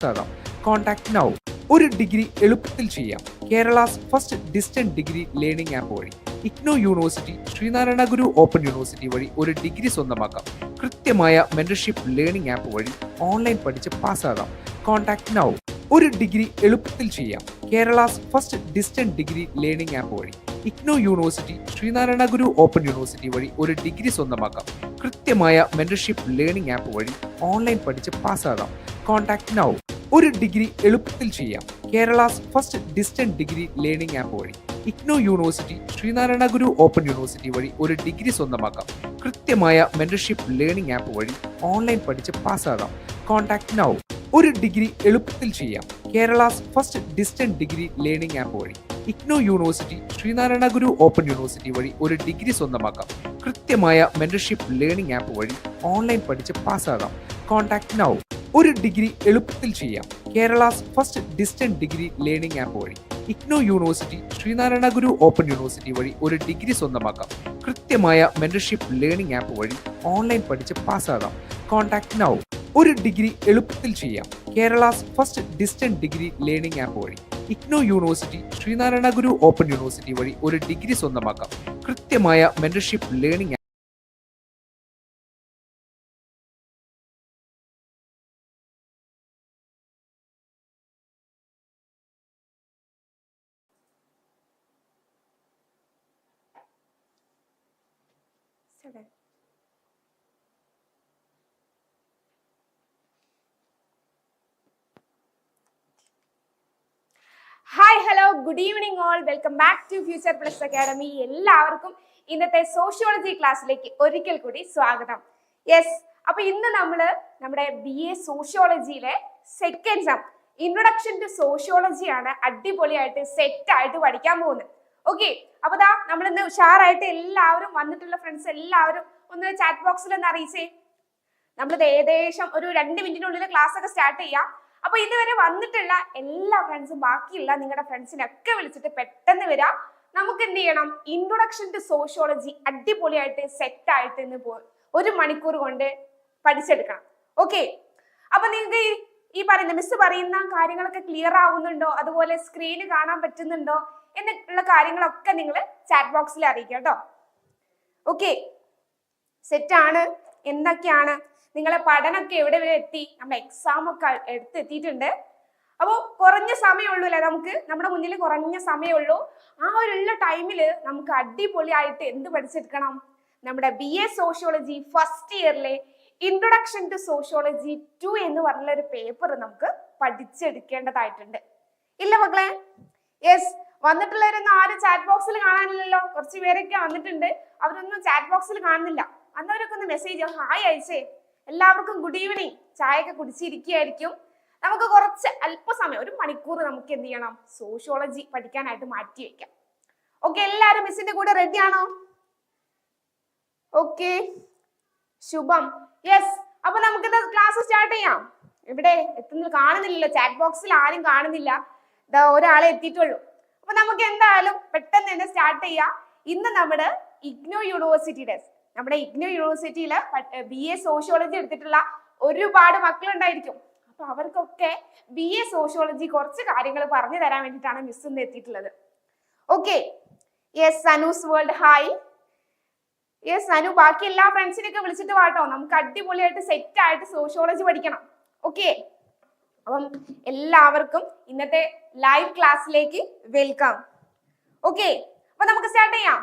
പാസ്സാകാം. Contact now. ഒരു degree എളുപ്പത്തിൽ ചെയ്യാം. Kerala's first distant degree learning app വഴി. IGNOU university, Sreenarayana Guru open university വഴി ഒരു ഡിഗ്രി സ്വന്തമാക്കാം. കൃത്യമായ മെന്റർഷിപ്പ് ലേണിംഗ് ആപ്പ് വഴി ഓൺലൈൻ പഠിച്ച് പാസ്സാകാം. Contact now. ഒരു ഡിഗ്രി എളുപ്പത്തിൽ ചെയ്യാം. Kerala's first distant degree learning app വഴി. IGNOU university, Sreenarayana Guru open university വഴി ഒരു ഡിഗ്രി സ്വന്തമാക്കാം. കൃത്യമായ മെന്റർഷിപ്പ് ലേണിംഗ് ആപ്പ് വഴി ഓൺലൈൻ പഠിച്ച് പാസ്സാകാം. Contact now. ഒരു ഡിഗ്രി എളുപ്പത്തിൽ ചെയ്യാം. Kerala's first distant degree learning app വഴി. IGNOU university, Sreenarayana Guru open university വഴി ഒരു ഡിഗ്രി സ്വന്തമാക്കാം. കൃത്യമായ മെന്റർഷിപ്പ് ലേണിംഗ് ആപ്പ് വഴി ഓൺലൈൻ പഠിച്ച് പാസ്സാകാം. Contact now. ഒരു ഡിഗ്രി എളുപ്പത്തിൽ ചെയ്യാം. Kerala's first distant degree learning app വഴി. IGNOU university, Sreenarayana Guru open university വഴി ഒരു ഡിഗ്രി സ്വന്തമാക്കാം. കൃത്യമായ മെന്റർഷിപ്പ് ലേണിംഗ് ആപ്പ് വഴി ഓൺലൈൻ പഠിച്ച് പാസ്സാകാം. Contact now. ഒരു ഡിഗ്രി എളുപ്പത്തിൽ ചെയ്യാം. Kerala's first distant degree learning app വഴി. IGNOU university, Sreenarayana Guru open university വഴി ഒരു ഡിഗ്രി സ്വന്തമാക്കാം. കൃത്യമായ മെന്റർഷിപ്പ് ലേണിംഗ് ആപ്പ് വഴി ഓൺലൈൻ പഠിച്ച് പാസ്സാകാം. Contact now. ഒരു ഡിഗ്രി എളുപ്പത്തിൽ ചെയ്യാം. Kerala's first distant degree learning app വഴി. IGNOU university, Sreenarayana Guru open university വഴി ഒരു ഡിഗ്രി സ്വന്തമാക്കാം. കൃത്യമായ mentorship learning hi hello good evening all, welcome back to Future Plus Academy. എല്ലാവർക്കും ഇന്നത്തെ സോഷ്യോളജി ക്ലാസ്സിലേക്ക് ഒരിക്കൽ കൂടി സ്വാഗതം. യെസ്, അപ്പൊ ഇന്ന് നമ്മുടെ BA സോഷ്യോളജിയിലെ second sem introduction to sociology ആണ് അടിപൊളിയായിട്ട് സെറ്റ് ആയിട്ട് പഠിക്കാൻ പോകുന്നത്. ഓക്കെ, അപ്പൊ ദാ നമ്മൾ ഇന്ന് ഉഷാറായിട്ട് എല്ലാവരും വന്നിട്ടുള്ള ഫ്രണ്ട്സ് എല്ലാവരും ഒന്ന് ചാറ്റ് ബോക്സിൽ ഒന്ന് അറിയിച്ചേ. നമ്മളിത് ഏകദേശം ഒരു 2 മിനിറ്റിനുള്ളിൽ ക്ലാസ് ഒക്കെ സ്റ്റാർട്ട് ചെയ്യാം. അപ്പൊ ഇതുവരെ വന്നിട്ടുള്ള എല്ലാ ഫ്രണ്ട്സും ബാക്കിയുള്ള നിങ്ങളുടെ ഫ്രണ്ട്സിനൊക്കെ വിളിച്ചിട്ട് പെട്ടെന്ന് വരാം. നമുക്ക് എന്ത് ചെയ്യണം, ഇൻട്രൊഡക്ഷൻ ടു സോഷ്യോളജി അടിപൊളിയായിട്ട് സെറ്റ് ആയിട്ട് ഇന്ന് 1 മണിക്കൂർ കൊണ്ട് പഠിച്ചെടുക്കണം. ഓക്കെ, അപ്പൊ നിങ്ങൾക്ക് ഈ പറയുന്ന മിസ് പറയുന്ന കാര്യങ്ങളൊക്കെ ക്ലിയർ ആവുന്നുണ്ടോ, അതുപോലെ സ്ക്രീന് കാണാൻ പറ്റുന്നുണ്ടോ എന്നുള്ള കാര്യങ്ങളൊക്കെ നിങ്ങൾ ചാറ്റ് ബോക്സിൽ അറിയിക്കാം കേട്ടോ. ഓക്കെ, സെറ്റാണ്. എന്തൊക്കെയാണ് നിങ്ങളെ പഠനമൊക്കെ എവിടെ വരെ എത്തി? നമ്മുടെ എക്സാം ഒക്കെ എത്തിയിട്ടുണ്ട്. അപ്പോൾ കുറഞ്ഞ സമയമുള്ളൂ അല്ലേ, നമ്മുടെ മുന്നിൽ കുറഞ്ഞ സമയമുള്ളൂ. ആ ഒരു ടൈമിൽ നമുക്ക് അടിപൊളിയായിട്ട് എന്ത് പഠിച്ചെടുക്കണം? നമ്മുടെ BA സോഷ്യോളജി ഫസ്റ്റ് ഇയറിലെ ഇൻട്രൊഡക്ഷൻ ടു സോഷ്യോളജി 2 എന്ന് പറഞ്ഞുള്ള ഒരു പേപ്പർ നമുക്ക് പഠിച്ചെടുക്കേണ്ടതായിട്ടുണ്ട്. ഇല്ല മക്കളെ? യെസ്, വന്നിട്ടുള്ളവരൊന്നും ആരും ചാറ്റ് ബോക്സിൽ കാണാനില്ലല്ലോ. കുറച്ച് പേരൊക്കെ വന്നിട്ടുണ്ട്, അവരൊന്നും ചാറ്റ് ബോക്സിൽ കാണുന്നില്ല. അന്നവരൊക്കെ ഒന്ന് മെസ്സേജ് ഹായ് അയച്ചേ. എല്ലാവർക്കും ഗുഡ് ഈവനിങ്. ചായയൊക്കെ കുടിച്ചിരിക്കുകയായിരിക്കും. നമുക്ക് കുറച്ച് അല്പസമയം 1 മണിക്കൂർ നമുക്ക് എന്ത് ചെയ്യണം, സോഷ്യോളജി പഠിക്കാനായിട്ട് മാറ്റി വെക്കാം. ഓക്കെ, എല്ലാവരും മിസ്സിന്റെ കൂടെ റെഡി ആണോ? ഓക്കെ, ശുഭം. യെസ്, അപ്പൊ നമുക്ക് ക്ലാസ് സ്റ്റാർട്ട് ചെയ്യാം. ഇവിടെ എത്തുന്നത് കാണുന്നില്ലല്ലോ, ചാറ്റ് ബോക്സിൽ ആരും കാണുന്നില്ല. ഇതാ ഒരാളെ എത്തിയിട്ടുള്ളൂ. അപ്പൊ നമുക്ക് എന്തായാലും പെട്ടെന്ന് തന്നെ സ്റ്റാർട്ട് ചെയ്യാം. ഇന്ന് നമ്മുടെ ഇഗ്നോ യൂണിവേഴ്സിറ്റിയില് BA സോഷ്യോളജി എടുത്തിട്ടുള്ള ഒരുപാട് മക്കളുണ്ടായിരിക്കും. അപ്പൊ അവർക്കൊക്കെ BA സോഷ്യോളജി കുറച്ച് കാര്യങ്ങൾ പറഞ്ഞു തരാൻ വേണ്ടിയിട്ടാണ് മിസ് ഇന്ന് എത്തിയിട്ടുള്ളത്. Okay, yes, Sanu's world hi. Yes Sanu, ബാക്കി എല്ലാ ഫ്രണ്ട്സിനെയൊക്കെ വിളിച്ചിട്ട് വാട്ടോ. നമുക്ക് അടിപൊളിയായിട്ട് സെറ്റ് ആയിട്ട് സോഷ്യോളജി പഠിക്കണം. ഓക്കെ, അപ്പം എല്ലാവർക്കും ഇന്നത്തെ ലൈവ് ക്ലാസ്സിലേക്ക് വെൽക്കം. ഓക്കെ, അപ്പൊ നമുക്ക് സ്റ്റാർട്ട് ചെയ്യാം.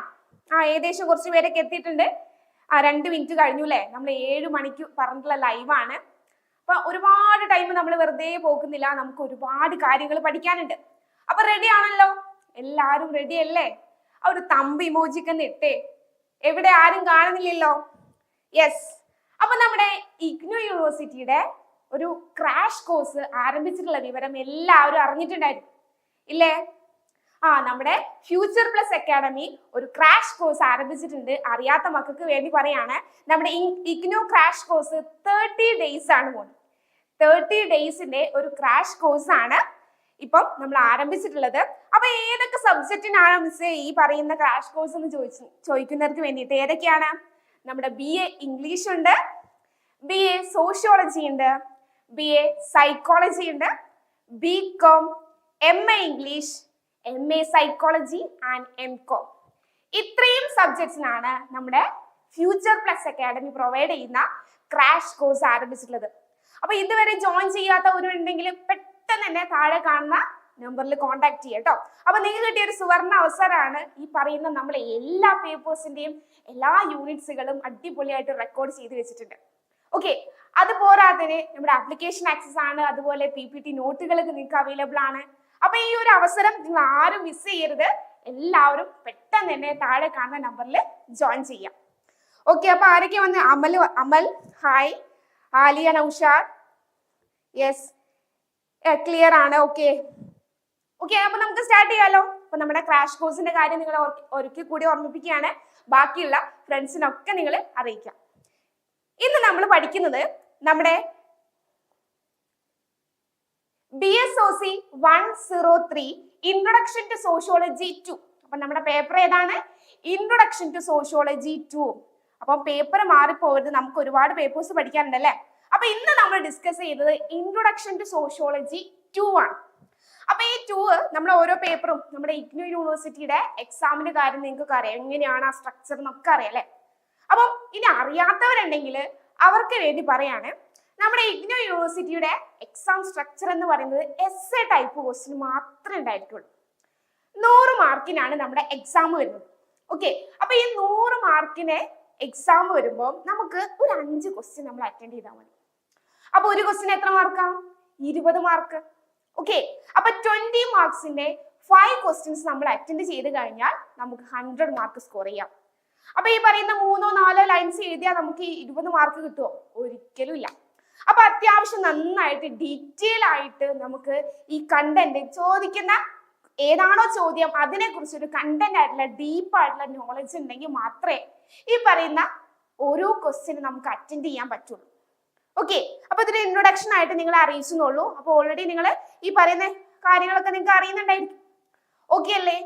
ഏകദേശം കുറച്ച് പേരൊക്കെ എത്തിയിട്ടുണ്ട്. 2 മിനിറ്റ് കഴിഞ്ഞു അല്ലേ? നമ്മൾ 7 മണിക്ക് പറഞ്ഞിട്ടുള്ള ലൈവാണ്. അപ്പൊ ഒരുപാട് ടൈം നമ്മൾ വെറുതെ പോകുന്നില്ല, നമുക്ക് ഒരുപാട് കാര്യങ്ങൾ പഠിക്കാനുണ്ട്. അപ്പൊ റെഡി ആണല്ലോ? എല്ലാരും റെഡി അല്ലേ? ആ ഒരു തമ്പ് ഇമോജിക്ക് ഒന്ന് ഇട്ടേ. എവിടെ ആരും കാണുന്നില്ലല്ലോ? യെസ്, അപ്പൊ നമ്മുടെ ഇഗ്നോ യൂണിവേഴ്സിറ്റിയുടെ ഒരു ക്രാഷ് കോഴ്സ് ആരംഭിച്ചിട്ടുള്ള വിവരം എല്ലാവരും അറിഞ്ഞിട്ടുണ്ടായിരിക്കും ഇല്ലേ? നമ്മുടെ ഫ്യൂച്ചർ പ്ലസ് അക്കാഡമി ഒരു ക്രാഷ് കോഴ്സ് ആരംഭിച്ചിട്ടുണ്ട്. അറിയാത്ത മക്കൾക്ക് വേണ്ടി പറയാണ്, നമ്മുടെ ഇഗ്നോ ക്രാഷ് കോഴ്സ് 30 ഡേയ്സ് ആണ് പോകുന്നത്. 30 ഡേയ്സിന്റെ ഒരു ക്രാഷ് കോഴ്സ് ആണ് ഇപ്പം നമ്മൾ ആരംഭിച്ചിട്ടുള്ളത്. അപ്പൊ ഏതൊക്കെ സബ്ജക്റ്റിനാണ് മിസ് ഈ പറയുന്ന ക്രാഷ് കോഴ്സ് എന്ന് ചോദിക്കുന്നവർക്ക് വേണ്ടിയിട്ട് ഏതൊക്കെയാണ്? നമ്മുടെ BA ഇംഗ്ലീഷ് ഉണ്ട്, BA സോഷ്യോളജി ഉണ്ട്, BA സൈക്കോളജി ഉണ്ട്, BCom, MA English, MA psychology and MCom. ഇത്രയും സബ്ജക്ട്സിനാണ് നമ്മുടെ ഫ്യൂച്ചർ പ്ലസ് അക്കാഡമി പ്രൊവൈഡ് ചെയ്യുന്ന ക്രാഷ് കോഴ്സ് ആരംഭിച്ചിട്ടുള്ളത്. അപ്പൊ ഇതുവരെ ജോയിൻ ചെയ്യാത്തവരുണ്ടെങ്കിൽ പെട്ടെന്ന് തന്നെ താഴെ കാണുന്ന നമ്പറിൽ കോൺടാക്ട് ചെയ്യാം കേട്ടോ. അപ്പൊ നിങ്ങൾക്ക് കിട്ടിയ ഒരു സുവർണ അവസരമാണ്. ഈ പറയുന്ന നമ്മളെ എല്ലാ പേപ്പേഴ്സിന്റെയും എല്ലാ യൂണിറ്റ്സുകളും അടിപൊളിയായിട്ട് റെക്കോർഡ് ചെയ്ത് വെച്ചിട്ടുണ്ട്. ഓക്കെ, അത് പോരാതെ നമ്മുടെ ആപ്ലിക്കേഷൻ ആക്സസ് ആണ്, അതുപോലെ PPT നോട്ടുകളൊക്കെ നിങ്ങൾക്ക് അവൈലബിൾ ആണ്. അപ്പൊ ഈ ഒരു അവസരം നിങ്ങൾ ആരും മിസ് ചെയ്യരുത്. എല്ലാവരും പെട്ടെന്ന് തന്നെ താഴെ കാണുന്ന നമ്പറിൽ ജോയിൻ ചെയ്യാം. ഓക്കെ, അപ്പൊ ആരൊക്കെ വന്ന്? Amal hi, Aliya Naushad, yes clear ആണ്. ഓക്കെ ഓക്കെ, അപ്പൊ നമുക്ക് സ്റ്റാർട്ട് ചെയ്യാലോ. അപ്പൊ നമ്മുടെ ക്രാഷ് കോഴ്സിന്റെ കാര്യം നിങ്ങൾ ഒരിക്കൽ കൂടി ഓർമ്മിപ്പിക്കുകയാണ്. ബാക്കിയുള്ള ഫ്രണ്ട്സിനൊക്കെ നിങ്ങൾ അറിയിക്കാം. ഇന്ന് നമ്മൾ പഠിക്കുന്നത് നമ്മുടെ BSOC 103 ഇൻട്രൊഡക്ഷൻ ടു സോഷ്യോളജി 2. അപ്പൊ നമ്മുടെ പേപ്പർ ഏതാണ്? Introduction to sociology 2. അപ്പൊ പേപ്പർ മാറിപ്പോകരുത്, നമുക്ക് ഒരുപാട് പേപ്പേഴ്സ് പഠിക്കാനുണ്ട് അല്ലേ. അപ്പൊ ഇന്ന് നമ്മൾ ഡിസ്കസ് ചെയ്യുന്നത് ഇൻട്രൊഡക്ഷൻ ടു സോഷ്യോളജി 2 ആണ്. അപ്പൊ ഈ 2 നമ്മൾ ഓരോ പേപ്പറും നമ്മുടെ IGNOU യൂണിവേഴ്സിറ്റിയുടെ എക്സാമിന്റെ കാര്യം നിങ്ങൾക്ക് അറിയാം, എങ്ങനെയാണ് ആ സ്ട്രക്ചർ എന്നൊക്കെ അറിയാം അല്ലെ. അപ്പം ഇനി അറിയാത്തവരുണ്ടെങ്കിൽ അവർക്ക് വേണ്ടി പറയാണ്, നമ്മുടെ IGNOU യൂണിവേഴ്സിറ്റിയുടെ എക്സാം സ്ട്രക്ചർ എന്ന് പറയുന്നത് എസ്സേ ടൈപ്പ് ക്വസ്റ്റ്യൻ മാത്രമേ ഉണ്ടായിരിക്കുള്ളൂ. 100 മാർക്കിനാണ് നമ്മുടെ എക്സാം വരുന്നത്. ഓക്കെ, അപ്പൊ ഈ 100 മാർക്കിന് എക്സാം വരുമ്പോൾ നമുക്ക് ഒരു 5 ക്വസ്റ്റ്യൻ നമ്മൾ അറ്റൻഡ് ചെയ്താൽ മതി. അപ്പൊ ഒരു ക്വസ്റ്റ്യൻ എത്ര മാർക്കാ? 20 മാർക്ക്. ഓക്കെ, അപ്പൊ 20 മാർക്സിന്റെ 5 ക്വസ്റ്റ്യൻസ് നമ്മൾ അറ്റൻഡ് ചെയ്ത് കഴിഞ്ഞാൽ നമുക്ക് 100 മാർക്ക് സ്കോർ ചെയ്യാം. അപ്പൊ ഈ പറയുന്ന 3-4 ലൈൻസ് എഴുതിയാൽ നമുക്ക് 20 മാർക്ക് കിട്ടുമോ? ഒരിക്കലും ഇല്ല. അപ്പൊ അത്യാവശ്യം നന്നായിട്ട് ഡീറ്റെയിൽ ആയിട്ട് നമുക്ക് ഈ കണ്ടന്റ് ചോദിക്കുന്ന ഏതാണോ ചോദ്യം അതിനെ കുറിച്ചൊരു കണ്ടന്റ് ആയിട്ടുള്ള ഡീപ്പ് ആയിട്ടുള്ള നോളജ് ഉണ്ടെങ്കിൽ മാത്രമേ ഈ പറയുന്ന ഓരോ ക്വസ്റ്റ്യനും നമുക്ക് അറ്റൻഡ് ചെയ്യാൻ പറ്റുള്ളൂ. ഓക്കെ, അപ്പൊ ഇതിന്റെ ഇൻട്രൊഡക്ഷൻ ആയിട്ട് നിങ്ങളെ അറിയിച്ചെന്നുള്ളൂ. അപ്പൊ ഓൾറെഡി നിങ്ങൾ ഈ പറയുന്ന കാര്യങ്ങളൊക്കെ നിങ്ങൾക്ക് അറിയുന്നുണ്ടായിരിക്കും. ഓക്കെ അല്ലേ?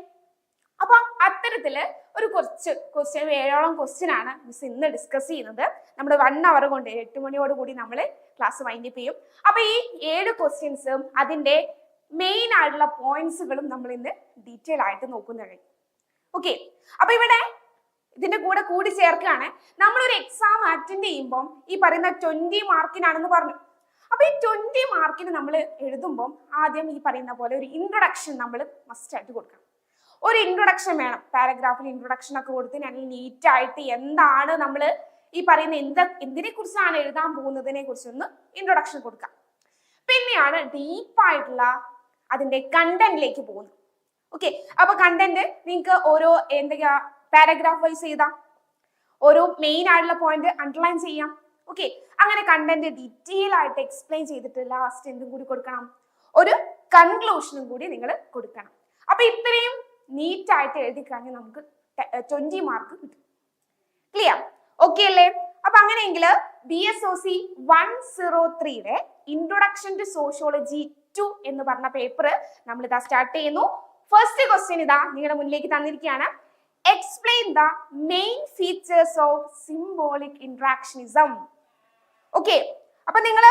അപ്പൊ അത്തരത്തില് ഒരു കുറച്ച് ക്വസ്റ്റ്യൻ 7ഓളം ക്വസ്റ്റ്യൻ ആണ് മിസ് ഇന്ന് ഡിസ്കസ് ചെയ്യുന്നത്. നമ്മൾ 1 അവർ കൊണ്ട് 8 മണിയോട് കൂടി നമ്മൾ ക്ലാസ് വൈൻഡപ്പ് ചെയ്യും. അപ്പൊ ഈ 7 ക്വസ്റ്റ്യൻസും അതിന്റെ മെയിൻ ആയിട്ടുള്ള പോയിന്റ്സുകളും നമ്മൾ ഇന്ന് ഡീറ്റെയിൽ ആയിട്ട് നോക്കുന്നതാണ്. ഓക്കെ, അപ്പൊ ഇവിടെ ഇതിന്റെ കൂടി ചേർക്കുകയാണ്, നമ്മളൊരു എക്സാം അറ്റൻഡ് ചെയ്യുമ്പോൾ ഈ പറയുന്ന 20 മാർക്കിനാണെന്ന് പറഞ്ഞു. അപ്പൊ ഈ 20 മാർക്കിന് നമ്മൾ എഴുതുമ്പോൾ ആദ്യം ഈ പറയുന്ന പോലെ ഒരു ഇൻട്രൊഡക്ഷൻ നമ്മൾ മസ്റ്റ് ആയിട്ട് കൊടുക്കണം. ഒരു ഇൻട്രൊഡക്ഷൻ വേണം, പാരഗ്രാഫിൽ ഇൻട്രൊഡക്ഷൻ ഒക്കെ കൊടുത്ത് നല്ല നീറ്റ് ആയിട്ട് എന്താണ് നമ്മൾ ഈ പറയുന്ന എന്തിനെ കുറിച്ചാണ് എഴുതാൻ പോകുന്നതിനെ കുറിച്ചൊന്ന് ഇൻട്രൊഡക്ഷൻ കൊടുക്കാം. പിന്നെയാണ് ഡീപ്പായിട്ടുള്ള അതിന്റെ കണ്ടന്റിലേക്ക് പോകുന്നത്. ഓക്കെ, അപ്പൊ കണ്ടന്റ് നിങ്ങൾക്ക് ഓരോ എന്തൊക്കെയാ പാരഗ്രാഫ് വൈസ് ചെയ്താം, ഓരോ മെയിൻ ആയിട്ടുള്ള പോയിന്റ് അണ്ടർലൈൻ ചെയ്യാം. ഓക്കെ, അങ്ങനെ കണ്ടന്റ് ഡീറ്റെയിൽ ആയിട്ട് എക്സ്പ്ലെയിൻ ചെയ്തിട്ട് ലാസ്റ്റ് എന്തും കൂടി കൊടുക്കണം, ഒരു കൺക്ലൂഷനും കൂടി നിങ്ങൾ കൊടുക്കണം. അപ്പൊ ഇത്രയും നീറ്റ് ആയിട്ട് എഴുതി കഴിഞ്ഞാൽ നമുക്ക് 20 മാർക്ക് കിട്ടും. ക്ലിയർ? ഓക്കെ അല്ലേ? അപ്പൊ അങ്ങനെയെങ്കിൽ BSOC 103 ഇൻട്രൊഡക്ഷൻ ടു സോഷ്യോളജി 2 എന്ന് പറഞ്ഞ പേപ്പർ നമ്മൾ ഇതാ സ്റ്റാർട്ട് ചെയ്യുന്നു. ഫസ്റ്റ് ക്വസ്റ്റ്യൻ ഇതാ നിങ്ങളുടെ മുന്നിലേക്ക് തന്നിരിക്കുകയാണ്. Explain the main features of symbolic interactionism. Okay, അപ്പൊ നിങ്ങൾ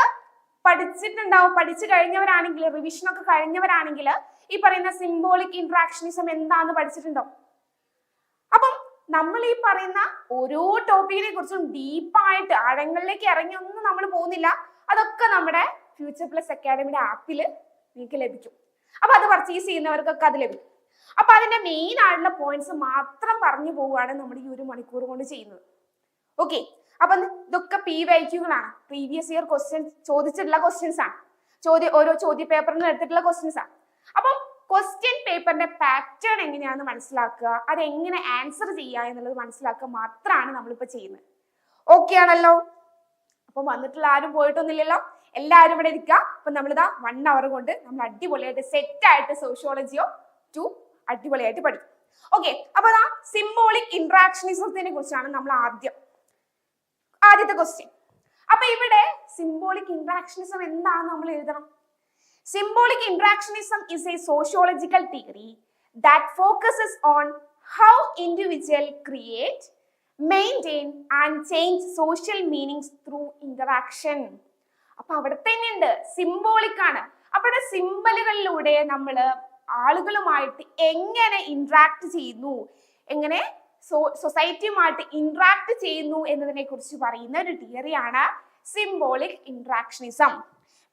പഠിച്ചിട്ടുണ്ടാവും, പഠിച്ചു കഴിഞ്ഞവരാണെങ്കിൽ, റിവിഷൻ ഒക്കെ കഴിഞ്ഞവരാണെങ്കിൽ ഈ പറയുന്ന സിംബോളിക് ഇന്ററാക്ഷനിസം എന്താന്ന് പഠിച്ചിട്ടുണ്ടോ? അപ്പം നമ്മൾ ഈ പറയുന്ന ഓരോ ടോപ്പിക്കിനെ കുറിച്ചും ഡീപ്പായിട്ട് ആഴങ്ങളിലേക്ക് ഇറങ്ങി ഒന്നും നമ്മൾ പോകുന്നില്ല. അതൊക്കെ നമ്മുടെ ഫ്യൂച്ചർ പ്ലസ് അക്കാഡമിയുടെ ആപ്പിൽ നിങ്ങൾക്ക് ലഭിക്കും. അപ്പൊ അത് പർച്ചേസ് ചെയ്യുന്നവർക്കൊക്കെ അത് ലഭിക്കും. അപ്പൊ അതിന്റെ മെയിൻ ആയിട്ടുള്ള പോയിന്റ്സ് മാത്രം പറഞ്ഞു പോവുകയാണ് നമ്മൾ ഈ 1 മണിക്കൂർ കൊണ്ട് ചെയ്യുന്നത്. ഓക്കെ, അപ്പൊ ഇതൊക്കെ PYQകളാണ്, പ്രീവിയസ് ഇയർ ക്വസ്റ്റ്യൻ ചോദിച്ചിട്ടുള്ള ക്വസ്റ്റ്യൻസ് ആണ്, ഓരോ ചോദ്യ പേപ്പറിൽ നിന്ന് എടുത്തിട്ടുള്ള ക്വസ്റ്റ്യൻസ് ആണ്. അപ്പം ക്വസ്റ്റ്യൻ പേപ്പറിന്റെ പാറ്റേൺ എങ്ങനെയാണെന്ന് മനസ്സിലാക്കുക, അത് എങ്ങനെ ആൻസർ ചെയ്യുക എന്നുള്ളത് മനസ്സിലാക്കുക മാത്രമാണ് നമ്മളിപ്പോ ചെയ്യുന്നത്. ഓക്കെ ആണല്ലോ? അപ്പൊ വന്നിട്ടുള്ള ആരും പോയിട്ടൊന്നുമില്ലല്ലോ, എല്ലാവരും ഇവിടെ ഇരിക്കുക. അപ്പൊ നമ്മളിതാ 1 അവർ കൊണ്ട് നമ്മൾ അടിപൊളിയായിട്ട് സെറ്റ് ആയിട്ട് സോഷ്യോളജിയോ 2 അടിപൊളിയായിട്ട് പഠിക്കും. ഓക്കെ, അപ്പൊ സിംബോളിക് ഇന്ററാക്ഷനിസത്തിനെ കുറിച്ചാണ് നമ്മൾ ആദ്യത്തെ ക്വസ്റ്റ്യൻ. അപ്പൊ ഇവിടെ സിംബോളിക് ഇന്ററാക്ഷനിസം എന്താണെന്ന് നമ്മൾ എഴുതണം. Symbolic interactionism is a sociological theory that focuses on how individuals create, maintain and change social meanings through interaction. അപ്പൊ അവിടെ തന്നെ ഉണ്ട് സിംബോളിക് ആണ്. അപ്പോൾ സിംബലുകളിലൂടെ നമ്മൾ ആളുകളുമായിട്ട് എങ്ങനെ ഇന്ററാക്ട് ചെയ്യുന്നു, എങ്ങനെ സൊസൈറ്റിയുമായിട്ട് ഇന്ററാക്ട് ചെയ്യുന്നു എന്നതിനെ കുറിച്ച് പറയുന്ന ഒരു തിയറിയാണ് സിംബോളിക് ഇന്ററാക്ഷനിസം.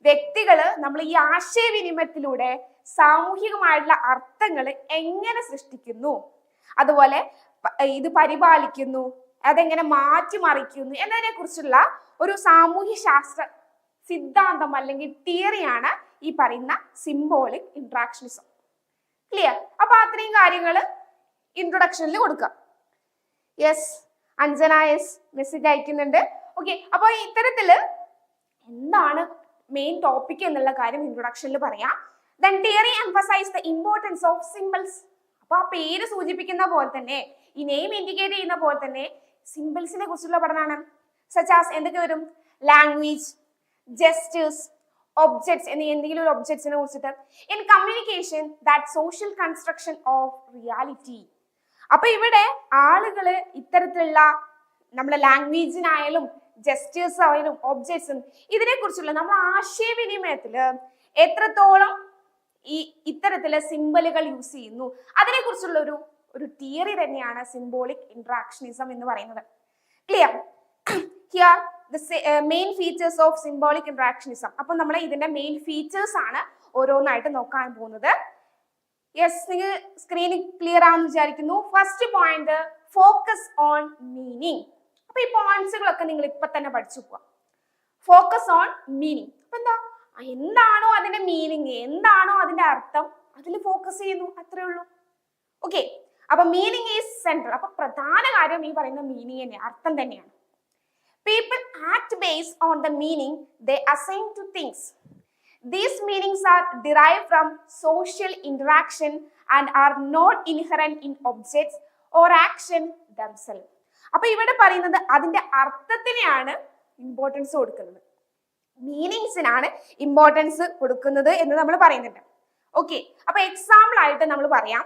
വ്യക്തികള് നമ്മൾ ഈ ആശയവിനിമയത്തിലൂടെ സാമൂഹികമായിട്ടുള്ള അർത്ഥങ്ങൾ എങ്ങനെ സൃഷ്ടിക്കുന്നു, അതുപോലെ ഇത് പരിപാലിക്കുന്നു, അതെങ്ങനെ മാറ്റിമറിക്കുന്നു എന്നതിനെ കുറിച്ചുള്ള ഒരു സാമൂഹ്യ ശാസ്ത്ര സിദ്ധാന്തം അല്ലെങ്കിൽ തിയറിയാണ് ഈ പറയുന്ന സിംബോളിക് ഇന്ററാക്ഷനിസം. ക്ലിയർ? അപ്പൊ അത്രയും കാര്യങ്ങൾ ഇൻട്രൊഡക്ഷനിൽ കൊടുക്കാം. യെസ്, അഞ്ജന യെസ് മെസ്സേജ് അയക്കുന്നുണ്ട്. ഓക്കെ, അപ്പൊ ഇത്തരത്തില് എന്താണ് മെയിൻ ടോപ്പിക് എന്നുള്ള കാര്യം ഇൻട്രൊഡക്ഷനിൽ പറയാം. Then theory emphasize the importance of symbols. അപ്പൊ ആ പേര് സൂചിപ്പിക്കുന്ന പോലെ തന്നെ, ഈ നെയിം ഇൻഡിക്കേറ്റ് ചെയ്യുന്ന പോലെ തന്നെ സിംബൽസിനെ കുറിച്ചുള്ള പഠനമാണ്. സച്ച് ആസ് എന്തൊക്കെ വരും? ലാംഗ്വേജ്, ജെസ്റ്റേഴ്സ്, ഒബ്ജക്ട്സ് എന്നീ എന്തെങ്കിലും ഒരു ഒബ്ജക്ട്സിനെ കുറിച്ചിട്ട്. In communication that social construction of reality. അപ്പൊ ഇവിടെ ആളുകള് ഇത്തരത്തിലുള്ള നമ്മുടെ ലാംഗ്വേജിനായാലും ജെസ്റ്റേഴ്സ് ആയാലും ഒബ്ജക്ട്സും ഇതിനെ കുറിച്ചുള്ള നമ്മൾ ആശയവിനിമയത്തില് എത്രത്തോളം ഈ ഇത്തരത്തിലെ സിംബലുകൾ യൂസ് ചെയ്യുന്നു അതിനെ കുറിച്ചുള്ള ഒരു തിയറി തന്നെയാണ് സിംബോളിക് ഇന്ററാക്ഷനിസം എന്ന് പറയുന്നത്. Clear? Here main features of symbolic interactionism. അപ്പൊ നമ്മൾ ഇതിന്റെ മെയിൻ ഫീച്ചേഴ്സ് ആണ് ഓരോന്നായിട്ട് നോക്കാൻ പോകുന്നത്. യെസ്, നിങ്ങൾ സ്ക്രീനിൽ ക്ലിയർ ആണെന്ന് വിചാരിക്കുന്നു. First point, focus on meaning. അപ്പൊ ഈ പോയിന്റ്സുകളൊക്കെ നിങ്ങൾ ഇപ്പൊ തന്നെ പഠിച്ചു പോവാം. Focus on meaning. അപ്പൊ എന്താണോ അതിന്റെ മീനിങ്, എന്താണോ അതിന്റെ അർത്ഥം, അതിൽ ഫോക്കസ് ചെയ്യുന്നു, അത്രേ ഉള്ളൂ. ഓക്കെ, അപ്പൊ മീനിങ് ഈസ് സെൻട്രൽ. അപ്പൊ പ്രധാന കാര്യം ഈ പറയുന്ന മീനിങ് തന്നെ, അർത്ഥം തന്നെയാണ്. People act based on the meaning they assign to things. These meanings are derived from social interaction and are not inherent in objects or action themselves. അപ്പൊ ഇവിടെ പറയുന്നത് അതിന്റെ അർത്ഥത്തിനെയാണ് ഇമ്പോർട്ടൻസ് കൊടുക്കുന്നത്, മീനിങ്സിനാണ് ഇമ്പോർട്ടൻസ് കൊടുക്കുന്നത് എന്ന് നമ്മൾ പറയുന്നുണ്ട്. ഓക്കെ, അപ്പൊ എക്സാമ്പിൾ ആയിട്ട് നമ്മൾ പറയാം,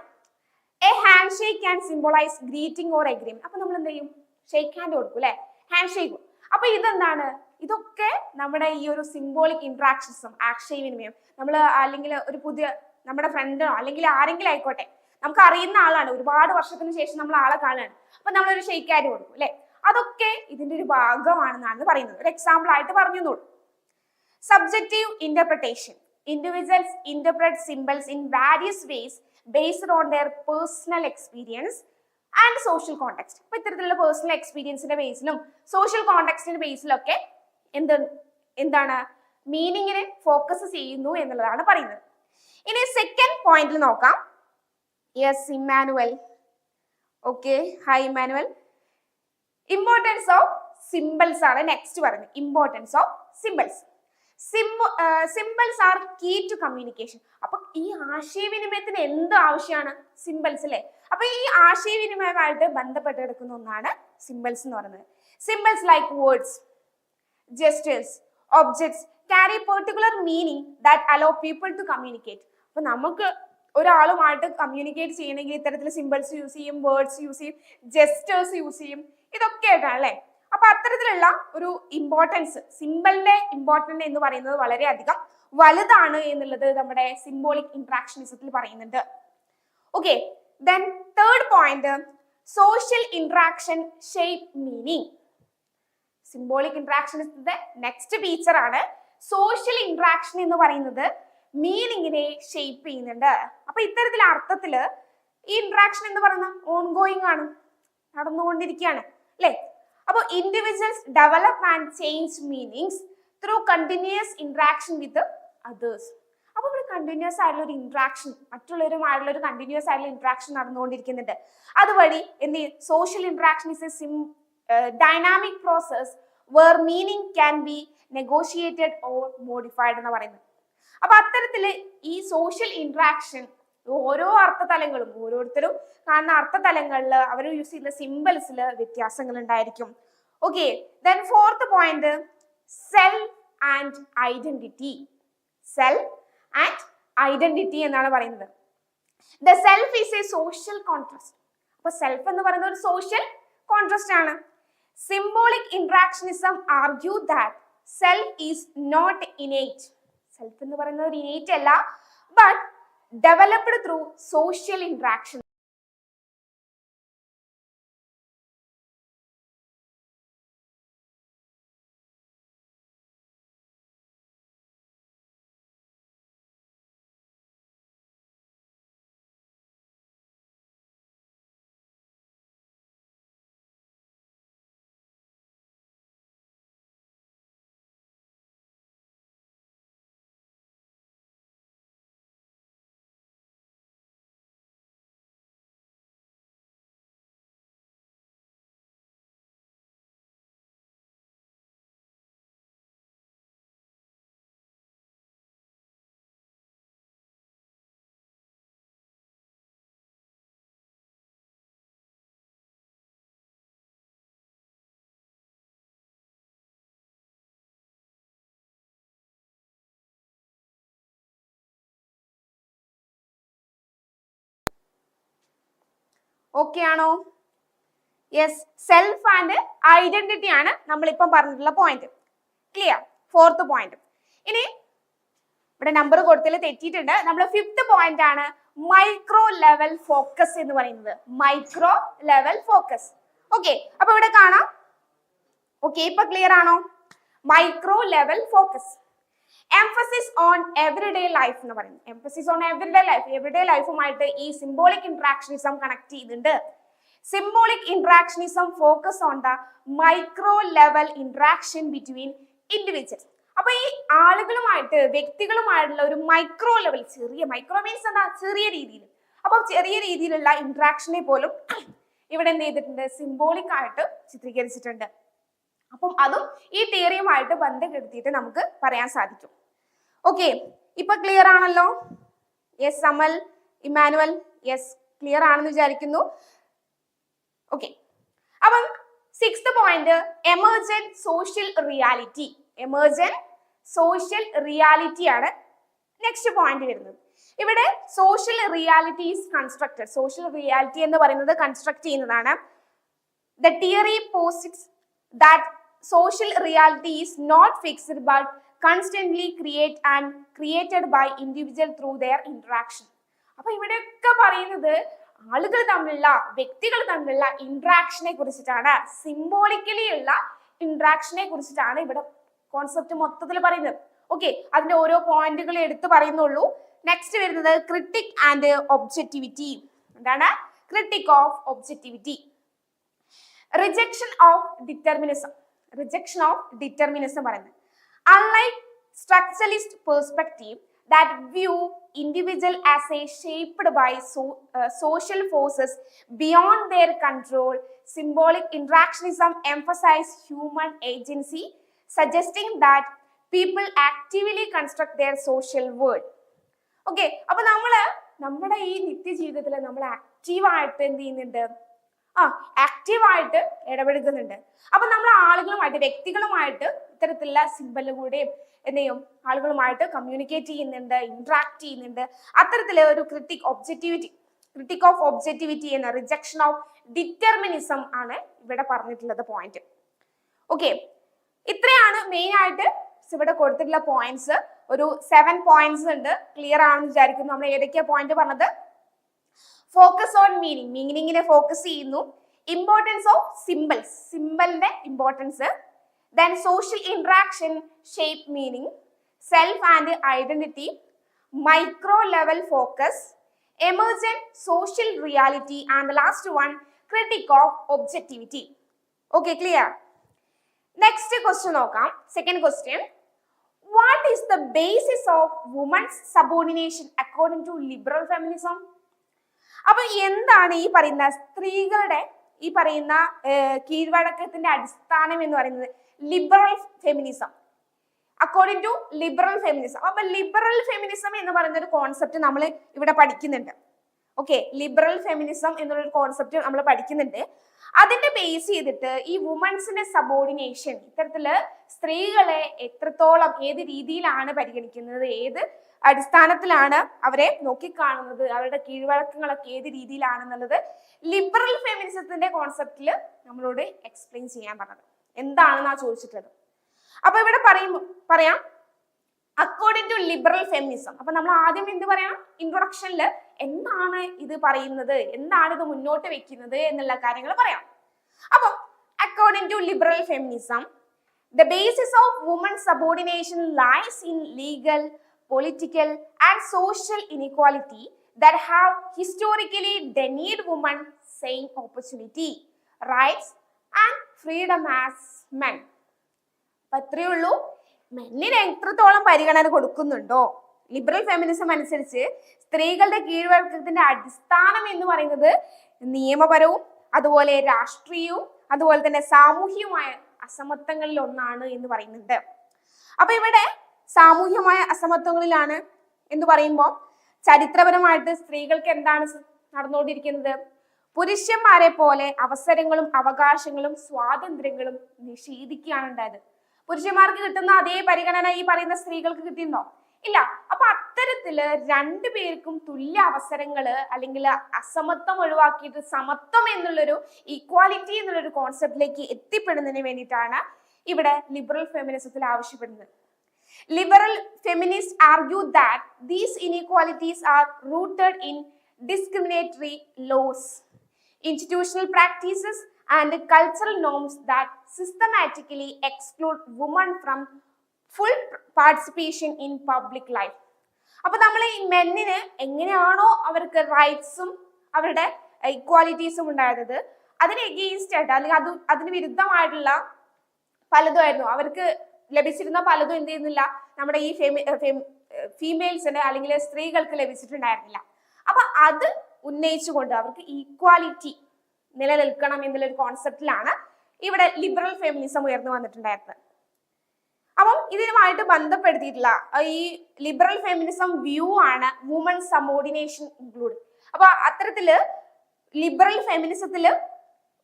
A hand shake can symbolise greeting or agreement. അപ്പൊ നമ്മൾ എന്ത് ചെയ്യും? ഷേക്ക് ഹാൻഡ് കൊടുക്കും അല്ലെ, ഹാൻഡ് ഷേക്ക്. അപ്പൊ ഇതെന്താണ്? ഇതൊക്കെ നമ്മുടെ ഈ ഒരു സിംബോളിക് ഇന്ററാക്ഷൻസും ആശയവിനിമയം, നമ്മൾ അല്ലെങ്കിൽ ഒരു പുതിയ നമ്മുടെ ഫ്രണ്ടോ അല്ലെങ്കിൽ ആരെങ്കിലും ആയിക്കോട്ടെ, നമുക്ക് അറിയുന്ന ആളാണ്, ഒരുപാട് വർഷത്തിന് ശേഷം നമ്മൾ ആളെ കാണുകയാണ്, അപ്പൊ നമ്മളൊരു ഷേക്ക് ഹാൻഡ് കൊടുക്കും അല്ലെ, അതൊക്കെ ഇതിന്റെ ഒരു ഭാഗമാണെന്നാണ് പറയുന്നത്. ഒരു എക്സാമ്പിൾ ആയിട്ട് പറഞ്ഞോളൂ. Subjective interpretation. Individuals interpret symbols in various ways based on their personal experience and social context. അപ്പൊ ഇത്തരത്തിലുള്ള പേഴ്സണൽ എക്സ്പീരിയൻസിന്റെ ബേസിലും സോഷ്യൽ കോണ്ടെക്സ്റ്റിന്റെ ബേസിലൊക്കെ എന്താണ് മീനിങ്ങിനെ ഫോക്കസ് ചെയ്യുന്നു എന്നുള്ളതാണ് പറയുന്നത്. ഇനി സെക്കൻഡ് പോയിന്റിൽ നോക്കാം. Yes, Immanuel. Okay, hi Immanuel. Importance of symbols ആണ് നെക്സ്റ്റ് പറയുന്നത്. Importance of symbols. Symbols are key to communication. അപ്പൊ ഈ ആശയവിനിമയത്തിന് എന്ത് ആവശ്യമാണ്? സിംബൽസ് അല്ലേ. അപ്പൊ ഈ ആശയവിനിമയമായിട്ട് ബന്ധപ്പെട്ട് കിടക്കുന്ന ഒന്നാണ് സിംബൽസ് എന്ന് പറയുന്നത്. Symbols like words, gestures, objects carry particular meaning that allow people to communicate. അപ്പൊ നമുക്ക് ഒരാളുമായിട്ട് കമ്മ്യൂണിക്കേറ്റ് ചെയ്യണമെങ്കിൽ ഇത്തരത്തിൽ സിംബൽസ് യൂസ് ചെയ്യും, വേർഡ്സ് യൂസ് ചെയ്യും, ജെസ്റ്റേഴ്സ് യൂസ് ചെയ്യും, ഇതൊക്കെ ആയിട്ടാണ് അല്ലെ. അപ്പൊ അത്തരത്തിലുള്ള ഒരു ഇമ്പോർട്ടൻസ്, സിംബലിന്റെ ഇമ്പോർട്ടൻസ് എന്ന് പറയുന്നത് വളരെയധികം വലുതാണ് എന്നുള്ളത് നമ്മുടെ സിംബോളിക് ഇന്ററാക്ഷനിസത്തിൽ പറയുന്നുണ്ട്. Okay, then third point, social interaction shape meaning. Symbolic ഇന്ററാക്ഷനിസത്തിന്റെ നെക്സ്റ്റ് ഫീച്ചർ ആണ് സോഷ്യൽ ഇന്ററാക്ഷൻ എന്ന് പറയുന്നത് മീനിങ്ങിനെ ഷേപ്പ് ചെയ്യുന്നുണ്ട്. അപ്പൊ ഇത്തരത്തിലുള്ള അർത്ഥത്തില് ഈ ഇന്ററാക്ഷൻ എന്ന് പറയുന്ന ഓൺഗോയിങ് ആണ്, നടന്നുകൊണ്ടിരിക്കുകയാണ് അല്ലെ. അപ്പൊ individuals develop and change meanings through continuous interaction with others. അപ്പൊ ഇവിടെ കണ്ടിന്യൂസ് ആയിട്ടുള്ള ഒരു ഇന്ററാക്ഷൻ, മറ്റുള്ളവരുമായിട്ടുള്ള ഒരു കണ്ടിന്യൂസ് ആയിട്ടുള്ള ഇന്ററാക്ഷൻ നടന്നുകൊണ്ടിരിക്കുന്നുണ്ട്. അതുവഴി എന്ത് ചെയ്യും? Social interaction is A dynamic process where meaning can be negotiated or modified എന്ന് പറയുന്നത്. അപ്പൊ അത്തരത്തില് ഈ സോഷ്യൽ ഇന്ററാക്ഷൻ ഓരോ അർത്ഥതലങ്ങളും, ഓരോരുത്തരും കാണുന്ന അർത്ഥതലങ്ങളിൽ അവർ യൂസ് ചെയ്യുന്ന സിംബൽസിൽ വ്യത്യാസങ്ങൾ ഉണ്ടായിരിക്കും. Okay, then fourth point, self and identity. Self and identity എന്നാണ് പറയുന്നത്. The self is a social contrast. അപ്പൊ സെൽഫ് എന്ന് പറയുന്നത് ഒരു സോഷ്യൽ കോൺട്രാസ്റ്റ് ആണ്. Symbolic interactionism argue that the self is a social construct. It is a subjective, interpretive, and subjective. അപ്പൊ symbolic interactionism argue that the self is a social contrast. Self is not innate. Self എന്ന് പറയുന്നത് ഒരു innate അല്ല, but developed through social interaction. Okay ആണോ? Yes, self and identity ആണ് നമ്മളിപ്പം പറഞ്ഞിട്ടുള്ള point. Clear? Fourth point. ഇനി ഇവിടെ നമ്പർ കൊടുത്തതിൽ തെറ്റിയിട്ടുണ്ട്. നമ്മുടെ ഫിഫ്ത്ത് പോയിന്റ് ആണ് മൈക്രോ ലെവൽ ഫോക്കസ് എന്ന് പറയുന്നത്. Micro level focus. ഓക്കെ, അപ്പൊ ഇവിടെ കാണാം. ഓക്കെ, ഇപ്പൊ ക്ലിയർ ആണോ? Micro level focus, emphasis on everyday life എന്ന് പറയുന്നത്. എംഫസിസ് ഓൺ എവറിഡേ ലൈഫുമായിട്ട് ഈ സിംബോളിക് ഇന്ററാക്ഷനിസം കണക്ട് ചെയ്യുന്നുണ്ട്. Symbolic interactionism focus on the micro level interaction between individuals. അപ്പൊ ഈ ആളുകളുമായിട്ട്, വ്യക്തികളുമായിട്ടുള്ള ഒരു മൈക്രോ ലെവൽ, ചെറിയ മൈക്രോ മീൻസ് എന്താ, ചെറിയ രീതിയിൽ. അപ്പൊ ചെറിയ രീതിയിലുള്ള ഇന്ററാക്ഷനെ പോലും ഇവിടെ എന്ത് ചെയ്തിട്ടുണ്ട്, സിംബോളിക് ആയിട്ട് ചിത്രീകരിച്ചിട്ടുണ്ട്. അപ്പം അതും ഈ തിയറിയുമായിട്ട് ബന്ധപ്പെടുത്തിയിട്ട് നമുക്ക് പറയാൻ സാധിക്കും. ഓക്കെ, ഇപ്പൊ ക്ലിയർ ആണല്ലോ? Yes Amal, Emmanuel, yes clear ആണെന്ന് വിചാരിക്കുന്നു. ഓക്കെ, അപ്പം sixth point emergent social reality. Emergent social reality ആണ് നെക്സ്റ്റ് പോയിന്റ് വരുന്നത്. ഇവിടെ social reality is constructed. Social reality എന്ന് പറയുന്നത് കൺസ്ട്രക്ട് ചെയ്യുന്നതാണ്. The theory posits that social reality is not fixed but constantly created by individual through their interaction. അപ്പൊ ഇവിടെയൊക്കെ പറയുന്നത് ആളുകൾ തമ്മിലുള്ള, വ്യക്തികൾ തമ്മിലുള്ള ഇന്ററാക്ഷനെ കുറിച്ചിട്ടാണ്. സിംബോളിക്കലി ഉള്ള ഇന്ററാക്ഷനെ കുറിച്ചിട്ടാണ് ഇവിടെ കോൺസെപ്റ്റ് മൊത്തത്തിൽ പറയുന്നത്. ഓക്കെ, അതിന്റെ ഓരോ പോയിന്റുകൾ എടുത്ത് പറയുന്നുള്ളൂ. നെക്സ്റ്റ് വരുന്നത് ക്രിട്ടിക് ആൻഡ് ഒബ്ജക്റ്റിവിറ്റി. എന്താണ് critic of objectivity? Rejection of determinism. Rejection of determinism പറയുന്നത്, unlike structuralist perspective that view individual as a shaped by social forces beyond their control, symbolic interactionism emphasize human agency, suggesting that people actively construct their social world. Okay, അപ്പൊ നമ്മുടെ ഈ നിത്യജീവിതത്തിൽ നമ്മൾ ആക്റ്റീവായിട്ട് എന്ത് ചെയ്യുന്നുണ്ട്, ആക്റ്റീവായിട്ട് ഇടപെടുന്നുണ്ട്. അപ്പൊ നമ്മൾ ആളുകളുമായിട്ട്, വ്യക്തികളുമായിട്ട് ഇത്തരത്തിലുള്ള സിമ്പലുകൂടെയും എന്ത് ചെയ്യും, ആളുകളുമായിട്ട് കമ്മ്യൂണിക്കേറ്റ് ചെയ്യുന്നുണ്ട്, ഇന്ററാക്ട് ചെയ്യുന്നുണ്ട്. അത്തരത്തിലുള്ള ഒരു ക്രിട്ടിക് ഓഫ് ഒബ്ജക്റ്റിവിറ്റി എന്ന റിജക്ഷൻ ഓഫ് ഡിറ്റർമിനിസം ആണ് ഇവിടെ പറഞ്ഞിട്ടുള്ളത് പോയിന്റ്. ഓക്കെ, ഇത്രയാണ് മെയിൻ ആയിട്ട് ഇവിടെ കൊടുത്തിട്ടുള്ള പോയിന്റ്സ്. ഒരു 7 പോയിന്റ്സ് ഉണ്ട്. ക്ലിയർ ആണെന്ന് വിചാരിക്കുന്നു. നമ്മൾ ഏതൊക്കെയാ പോയിന്റ് പറഞ്ഞത്? ഫോക്കസ് ഓൺ മീനിങ്, മീനിങ്ങിനെ ഫോക്കസ് ചെയ്യുന്നു. ഇമ്പോർട്ടൻസ് ഓഫ് സിമ്പിൾസ്, സിമ്പിളിന്റെ importance. Then social interaction shape meaning, self and identity, micro level focus, emergent social reality and the last one critique of objectivity. Okay, clear? Next question നോക്കാം. Second question, what is the basis of women's subordination according to liberal feminism? അപ്പൊ എന്താണ് ഈ പറയുന്ന സ്ത്രീകളുടെ ഈ പറയുന്ന കീഴ്വഴക്കത്തിന്റെ അടിസ്ഥാനം എന്ന് പറയുന്നത്? Liberal feminism, according to liberal feminism. അപ്പൊ ലിബറൽ ഫെമിനിസം എന്ന് പറയുന്ന ഒരു കോൺസെപ്റ്റ് നമ്മൾ ഇവിടെ പഠിക്കുന്നുണ്ട്. ഓക്കെ, ലിബറൽ ഫെമിനിസം എന്നുള്ളൊരു കോൺസെപ്റ്റ് നമ്മൾ പഠിക്കുന്നുണ്ട്. അതിന്റെ ബേസ് ചെയ്തിട്ട് ഈ വുമൻസിന്റെ സബോർഡിനേഷൻ, ഇത്തരത്തില് സ്ത്രീകളെ എത്രത്തോളം, ഏത് രീതിയിലാണ് പരിഗണിക്കുന്നത്, ഏത് അടിസ്ഥാനത്തിലാണ് അവരെ നോക്കിക്കാണുന്നത്, അവരുടെ കീഴ്വഴക്കങ്ങളൊക്കെ ഏത് രീതിയിലാണെന്നുള്ളത് ലിബറൽ ഫെമിനിസത്തിന്റെ കോൺസെപ്റ്റില് നമ്മളോട് എക്സ്പ്ലെയിൻ ചെയ്യാൻ പറഞ്ഞത്. എന്താണെന്നാ ചോദിച്ചിട്ടുള്ളത്. അപ്പൊ ഇവിടെ പറയാം അക്കോർഡിംഗ് ടു ലിബറൽ ഫെമിനിസം. അപ്പൊ നമ്മൾ ആദ്യം എന്ത് പറയണം, ഇൻട്രൊഡക്ഷനിൽ എന്താണ് ഇത് പറയുന്നത്, എന്താണ് ഇത് മുന്നോട്ട് വെക്കുന്നത് എന്നുള്ള കാര്യങ്ങൾ പറയാം. അപ്പൊ according to liberal feminism, the basis of women's subordination lies in legal, political and social inequality that have historically denied women same opportunity, rights and freedom as men. അത്രയേ ഉള്ളൂ. മെന്നിന് എത്രത്തോളം പരിഗണന കൊടുക്കുന്നുണ്ടോ, ലിബറൽ ഫെമിനിസം അനുസരിച്ച് സ്ത്രീകളുടെ കീഴ്വഴക്കത്തിന്റെ അടിസ്ഥാനം എന്ന് പറയുന്നത് നിയമപരവും അതുപോലെ രാഷ്ട്രീയവും അതുപോലെ തന്നെ സാമൂഹികവുമായ അസമത്വങ്ങളിൽ ഒന്നാണ് എന്ന് പറയുന്നുണ്ട്. അപ്പൊ ഇവിടെ സാമൂഹ്യമായ അസമത്വങ്ങളിലാണ് എന്ന് പറയുമ്പോൾ ചരിത്രപരമായിട്ട് സ്ത്രീകൾക്ക് എന്താണ് നടന്നുകൊണ്ടിരിക്കുന്നത്? പുരുഷന്മാരെ പോലെ അവസരങ്ങളും അവകാശങ്ങളും സ്വാതന്ത്ര്യങ്ങളും നിഷേധിക്കുകയാണ് ഉണ്ടായത്. പുരുഷന്മാർക്ക് കിട്ടുന്ന അതേ പരിഗണന ഈ പറയുന്ന സ്ത്രീകൾക്ക് കിട്ടിയിട്ടുണ്ടോ? ഇല്ല. അപ്പൊ അത്തരത്തില് രണ്ടുപേർക്കും തുല്യ അവസരങ്ങള് അല്ലെങ്കിൽ അസമത്വം ഒഴിവാക്കിയിട്ട് സമത്വം എന്നുള്ളൊരു ഈക്വാലിറ്റി എന്നുള്ളൊരു കോൺസെപ്റ്റിലേക്ക് എത്തിപ്പെടുന്നതിന് വേണ്ടിയിട്ടാണ് ഇവിടെ ലിബറൽ ഫെമിനിസത്തിൽ ആവശ്യപ്പെടുന്നത്. Liberal feminist argue that these inequalities are rooted in discriminatory laws, institutional practices and cultural norms that systematically exclude women from full participation in public life. അപ്പൊ നമ്മൾ ഈ മെന്നിന് എങ്ങനെയാണോ അവർക്ക് റൈറ്റ്സും അവരുടെ ഇക്വാലിറ്റീസും ഉണ്ടായിരുന്നത്, അതിന് എഗെയിൻസ്റ്റ് ആയിട്ട് അല്ലെങ്കിൽ അതിന് വിരുദ്ധമായിട്ടുള്ള പലതുമായിരുന്നു അവർക്ക് ലഭിച്ചിരുന്ന പലതും എന്ത് ചെയ്യുന്നില്ല, നമ്മുടെ ഈ ഫീമെയിൽസിന് അല്ലെങ്കിൽ സ്ത്രീകൾക്ക് ലഭിച്ചിട്ടുണ്ടായിരുന്നില്ല. അപ്പൊ അത് ഉന്നയിച്ചുകൊണ്ട് അവർക്ക് ഈക്വാലിറ്റി നിലനിൽക്കണം എന്നുള്ളൊരു കോൺസെപ്റ്റിലാണ് ഇവിടെ ലിബറൽ ഫെമിനിസം ഉയർന്നു വന്നിട്ടുണ്ടായിരുന്നത്. അപ്പം ഇതിനുമായിട്ട് ബന്ധപ്പെടുത്തിയിട്ടുള്ള ഈ ലിബറൽ ഫെമിനിസം വ്യൂ ആണ് വുമൺ സബോർഡിനേഷൻ ഇൻക്ലൂഡ്. അപ്പൊ അത്തരത്തില് ലിബറൽ ഫെമിനിസത്തില്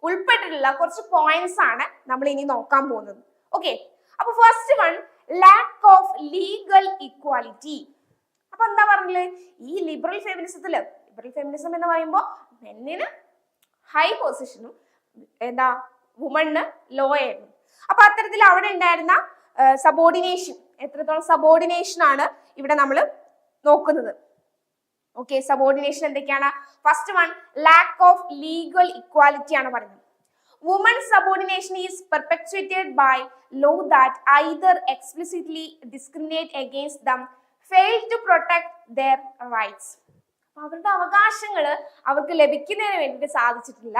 ഉൾപ്പെട്ടിട്ടുള്ള കുറച്ച് പോയിന്റ്സ് ആണ് നമ്മൾ ഇനി നോക്കാൻ പോകുന്നത്. ഓക്കെ, അപ്പൊ first one, lack of legal equality. അപ്പൊ എന്താ പറഞ്ഞത്, ഈ ലിബറൽ ഫെമിനിസത്തില്, ലിബറൽ ഫെമിനിസം എന്ന് പറയുമ്പോൾ മെന്നിന് ഹൈ പൊസിഷനും എന്താ വുമണിന് ലോ ആയിരുന്നു. അപ്പൊ അത്തരത്തിൽ അവിടെ ഉണ്ടായിരുന്ന സബോർഡിനേഷൻ, എത്രത്തോളം സബോർഡിനേഷൻ ആണ് ഇവിടെ നമ്മൾ നോക്കുന്നത്. ഓക്കെ, സബോർഡിനേഷൻ എന്തൊക്കെയാണ്? First one, lack of legal equality ആണ് പറയുന്നത്. Women's subordination is perpetuated by law that either explicitly discriminate against them, fail to protect their rights. അവരുടെ അവകാശങ്ങൾ അവർക്ക് ലഭിക്കുന്നതിന് വേണ്ടിയിട്ട് സാധിച്ചിട്ടില്ല,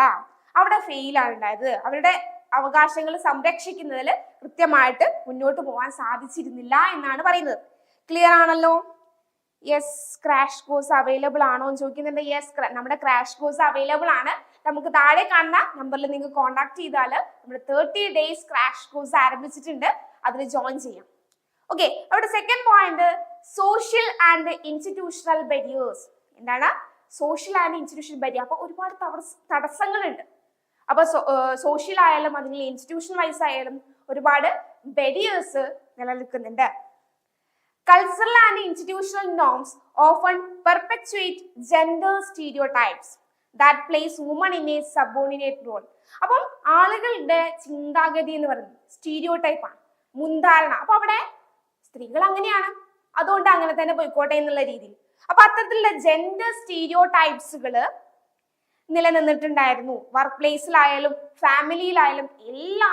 അവിടെ ഫെയിൽ ആണ് ഉണ്ടായത്. അവരുടെ അവകാശങ്ങൾ സംരക്ഷിക്കുന്നതിൽ കൃത്യമായിട്ട് മുന്നോട്ട് പോകാൻ സാധിച്ചിരുന്നില്ല എന്നാണ് പറയുന്നത്. ക്ലിയർ ആണല്ലോ? യെസ്. ക്രാഷ് കോഴ്സ് അവൈലബിൾ ആണോ എന്ന് ചോദിക്കുന്നുണ്ട്. യെസ്, നമ്മുടെ ക്രാഷ് കോഴ്സ് അവൈലബിൾ ആണ്. നമുക്ക് താഴെ കാണുന്ന നമ്പറിൽ നിങ്ങൾക്ക് കോൺടാക്ട് ചെയ്താൽ നമ്മുടെ 30 days ക്രാഷ് കോഴ്സ് ആരംഭിച്ചിട്ടുണ്ട്, അതിൽ ജോയിൻ ചെയ്യാം. ഓക്കെ, അവിടെ second point, social and institutional barriers. എന്താണ് സോഷ്യൽ ആൻഡ് ഇൻസ്റ്റിറ്റ്യൂഷണൽ ബാരിയർ? അപ്പൊ ഒരുപാട് തടസ്സങ്ങളുണ്ട്. അപ്പൊ സോഷ്യൽ ആയാലും അല്ലെങ്കിൽ ഇൻസ്റ്റിറ്റ്യൂഷണൽ വൈസ് ആയാലും ഒരുപാട് ബാരിയേഴ്സ് നിലനിൽക്കുന്നുണ്ട്. Cultural and institutional norms often perpetuate gender stereotypes that place women in a subordinate role. അപ്പം ആളുകളുടെ ചിന്താഗതി എന്ന് പറയുന്നത് സ്റ്റീരിയോടൈപ്പ് ആണ്, മുൻധാരണ. അപ്പൊ അവിടെ സ്ത്രീകൾ അങ്ങനെയാണ്, അതുകൊണ്ട് അങ്ങനെ തന്നെ പോയിക്കോട്ടെ എന്നുള്ള രീതിയിൽ. അപ്പൊ അത്തരത്തിലുള്ള ജെൻഡർ സ്റ്റീരിയോടൈപ്സുകള് നിലനിന്നിട്ടുണ്ടായിരുന്നു. വർക്ക് പ്ലേസിലായാലും ഫാമിലിയിലായാലും എല്ലാ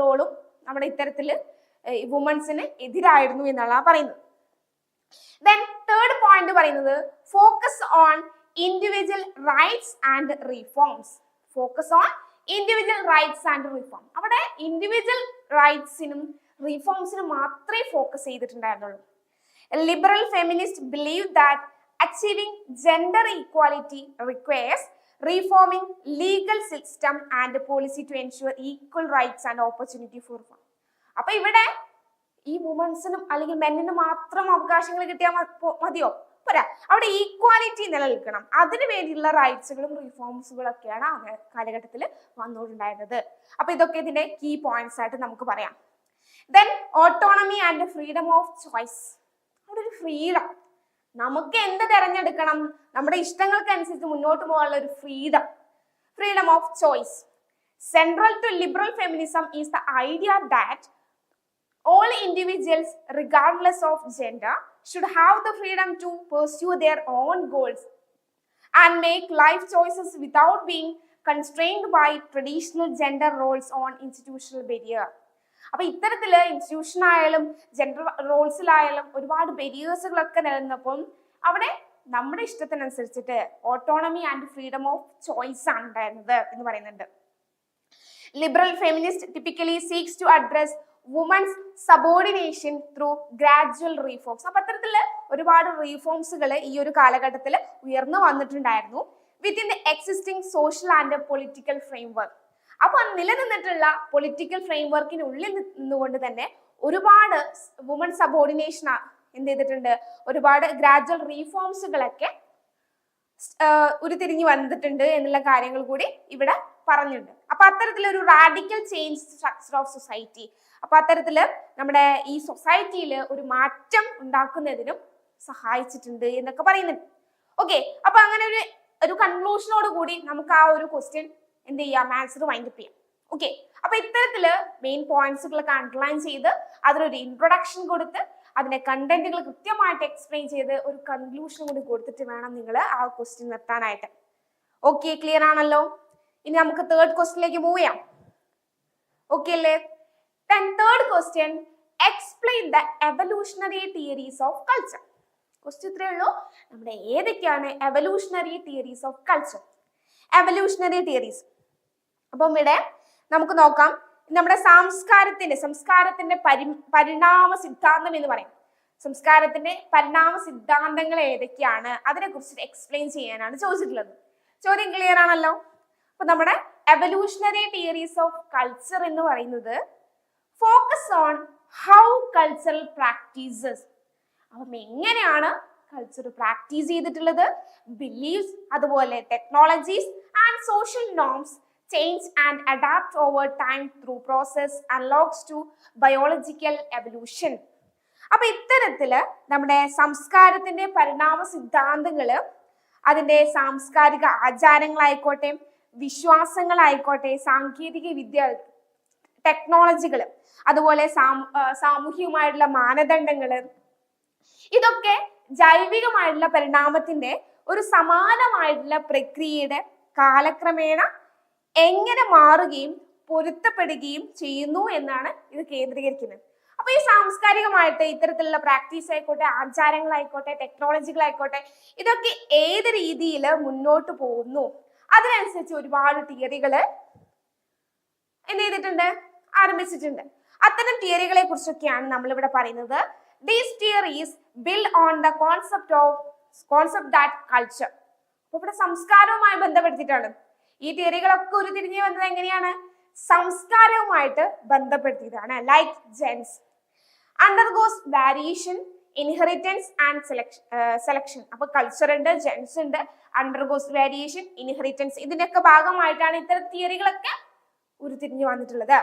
റോളും നമ്മുടെ ഇത്തരത്തില് വുമൻസിന് എതിരായിരുന്നു എന്നാണ് പറയുന്നത്. Then third point പറയുന്നത്, focus on individual rights and reforms. Focus on individual rights and reform. അവിടെ ഇൻഡിവിജ്വൽ റൈറ്റ്സിനും റിഫോംസിനും മാത്രമേ focus ചെയ്തിട്ടുണ്ടായിരുന്നുള്ളൂ. Liberal feminists believe that achieving gender equality requires reforming legal system and policy to ensure equal rights and opportunity for women. അപ്പൊ ഇവിടെ ഈ വുമൻസിനും അല്ലെങ്കിൽ മെന്നിനും മാത്രം അവകാശങ്ങൾ കിട്ടിയാൽ മതിയോ? പോരാ, അവിടെ ഈക്വാലിറ്റി നിലനിൽക്കണം. അതിനു വേണ്ടിയുള്ള റൈറ്റ്സുകളും റിഫോംസുകളും ഒക്കെയാണ് ആ കാലഘട്ടത്തിൽ വന്നുകൊണ്ടുണ്ടായിരുന്നത്. അപ്പൊ ഇതൊക്കെ ഇതിന്റെ കീ പോയിന്റ്സ് ആയിട്ട് നമുക്ക് പറയാം. Then autonomy and freedom of choice. അവിടെ ഒരു ഫ്രീഡം, നമുക്ക് എന്ത് തിരഞ്ഞെടുക്കണം, നമ്മുടെ ഇഷ്ടങ്ങൾക്കനുസരിച്ച് മുന്നോട്ട് പോകാനുള്ള ഒരു freedom of choice. Central to liberal feminism is the idea that all individuals, regardless of gender, should have the freedom to pursue their own goals and make life choices without being constrained by traditional gender roles on institutional barrier. അപ്പൊ ഇത്തരത്തില് institution ആയാലും gender റോൾസിലായാലും ഒരുപാട് ബെരിയേഴ്സുകളൊക്കെ നിലനിന്നപ്പം അവിടെ നമ്മുടെ ഇഷ്ടത്തിനനുസരിച്ചിട്ട് autonomy and freedom of choice ആണ് ഉണ്ടായിരുന്നത് എന്ന് പറയുന്നുണ്ട്. Liberal feminist typically seeks to address women's subordination through gradual reforms. അപ്പൊ അത്തരത്തില് ഒരുപാട് റീഫോംസുകൾ ഈ ഒരു കാലഘട്ടത്തിൽ ഉയർന്നു വന്നിട്ടുണ്ടായിരുന്നു within the existing social and political framework. അപ്പൊ നിലനിന്നിട്ടുള്ള പൊളിറ്റിക്കൽ ഫ്രെയിംവർക്കിനുള്ളിൽ നിന്നുകൊണ്ട് തന്നെ ഒരുപാട് വുമൺ സബോർഡിനേഷൻ എന്ത് ചെയ്തിട്ടുണ്ട്, ഒരുപാട് ഗ്രാജുവൽ റീഫോംസുകളൊക്കെ ഉരുത്തിരിഞ്ഞു വന്നിട്ടുണ്ട് എന്നുള്ള കാര്യങ്ങൾ കൂടി ഇവിടെ പറഞ്ഞിട്ടുണ്ട്. അപ്പൊ അത്തരത്തിലൊരു radical change structure of society, അപ്പൊ അത്തരത്തില് നമ്മുടെ ഈ സൊസൈറ്റിയിൽ ഒരു മാറ്റം ഉണ്ടാക്കുന്നതിനും സഹായിച്ചിട്ടുണ്ട് എന്നൊക്കെ പറയുന്നുണ്ട്. ഓക്കെ, അപ്പൊ അങ്ങനെ ഒരു കൺക്ലൂഷനോട് കൂടി നമുക്ക് ആ ഒരു ക്വസ്റ്റ്യൻ എന്ത് ചെയ്യാം, ആൻസർ വൈൻഡപ്പ് ചെയ്യാം. ഓക്കെ, അപ്പൊ ഇത്തരത്തില് മെയിൻ പോയിന്റ്സുകളൊക്കെ അണ്ടർലൈൻ ചെയ്ത് അതിനൊരു ഇൻട്രൊഡക്ഷൻ കൊടുത്ത് അതിന്റെ കണ്ടന്റുകൾ കൃത്യമായിട്ട് എക്സ്പ്ലെയിൻ ചെയ്ത് ഒരു കൺക്ലൂഷൻ കൂടി കൊടുത്തിട്ട് വേണം നിങ്ങൾ ആ ക്വസ്റ്റ്യൻ നിർത്താനായിട്ട്. ഓക്കെ, ക്ലിയർ ആണല്ലോ? ഇനി നമുക്ക് തേർഡ് ക്വസ്റ്റ്യനിലേക്ക് മൂവ് ചെയ്യാം. ഓക്കെ അല്ലേ? Third question, explain the evolutionary theories of culture. Question ഇത്രയേ ഉള്ളൂ. നമ്മുടെ ഏതൊക്കെയാണ് evolutionary theories of culture? Evolutionary theories, അപ്പം ഇവിടെ നമുക്ക് നോക്കാം. നമ്മുടെ സംസ്കാരത്തിന്റെ പരിണാമ സിദ്ധാന്തം എന്ന് പറയും. സംസ്കാരത്തിന്റെ പരിണാമ സിദ്ധാന്തങ്ങൾ ഏതൊക്കെയാണ് അതിനെ കുറിച്ച് എക്സ്പ്ലെയിൻ ചെയ്യാനാണ് ചോദിച്ചിട്ടുള്ളത്. ചോദ്യം ക്ലിയർ ആണല്ലോ? അപ്പൊ നമ്മുടെ എവല്യൂഷണറി തിയറീസ് ഓഫ് കൾച്ചർ എന്ന് പറയുന്നത് focus on how cultural practices, അപ്പം എങ്ങനെയാണ് കൾച്ചർ പ്രാക്ടീസ് ചെയ്തിട്ടുള്ളത്, ബിലീഫ്സ്, അതുപോലെ technologies and social norms change and adapt over time through process analogs to biological evolution. അപ്പൊ ഇത്തരത്തില് നമ്മുടെ സംസ്കാരത്തിന്റെ പരിണാമ സിദ്ധാന്തങ്ങള് അതിന്റെ സാംസ്കാരിക ആചാരങ്ങളായിക്കോട്ടെ, വിശ്വാസങ്ങളായിക്കോട്ടെ, സാങ്കേതിക വിദ്യ, ടെക്നോളജികള്, അതുപോലെ സാമൂഹികമായിട്ടുള്ള മാനദണ്ഡങ്ങള്, ഇതൊക്കെ ജൈവികമായിട്ടുള്ള പരിണാമത്തിന്റെ ഒരു സമാനമായിട്ടുള്ള പ്രക്രിയയുടെ കാലക്രമേണ എങ്ങനെ മാറുകയും പൊരുത്തപ്പെടുകയും ചെയ്യുന്നു എന്നാണ് ഇത് കേന്ദ്രീകരിക്കുന്നത്. അപ്പൊ ഈ സാംസ്കാരികമായിട്ട് ഇത്തരത്തിലുള്ള പ്രാക്ടീസ് ആയിക്കോട്ടെ, ആചാരങ്ങളായിക്കോട്ടെ, ടെക്നോളജികളായിക്കോട്ടെ, ഇതൊക്കെ ഏത് രീതിയിൽ മുന്നോട്ട് പോകുന്നു അതിനനുസരിച്ച് ഒരുപാട് തിയറികള് എന്ത് ചെയ്തിട്ടുണ്ട്, ആരംഭിച്ചിട്ടുണ്ട്. അത്തരം തിയറികളെ കുറിച്ചൊക്കെയാണ് നമ്മളിവിടെ പറയുന്നത്. These theories build on the concept that culture. അപ്പൊ ഇവിടെ സംസ്കാരവുമായി ബന്ധപ്പെടുത്തിയിട്ടാണ് ഈ തിയറികളൊക്കെ ഉരുത്തിരിഞ്ഞു വന്നത്. എങ്ങനെയാണ്? സംസ്കാരവുമായിട്ട് ബന്ധപ്പെടുത്തിയതാണ്. Like genes undergoes variation, inheritance and selection. അപ്പൊ കൾച്ചർ ഉണ്ട്, ജെൻസ് ഉണ്ട്, അണ്ടർഗോസ് വാരിയേഷൻ, ഇൻഹെറിറ്റൻസ്, ഇതിന്റെയൊക്കെ ഭാഗമായിട്ടാണ് ഇത്തരം തിയറികളൊക്കെ ഉരുത്തിരിഞ്ഞു വന്നിട്ടുള്ളത്.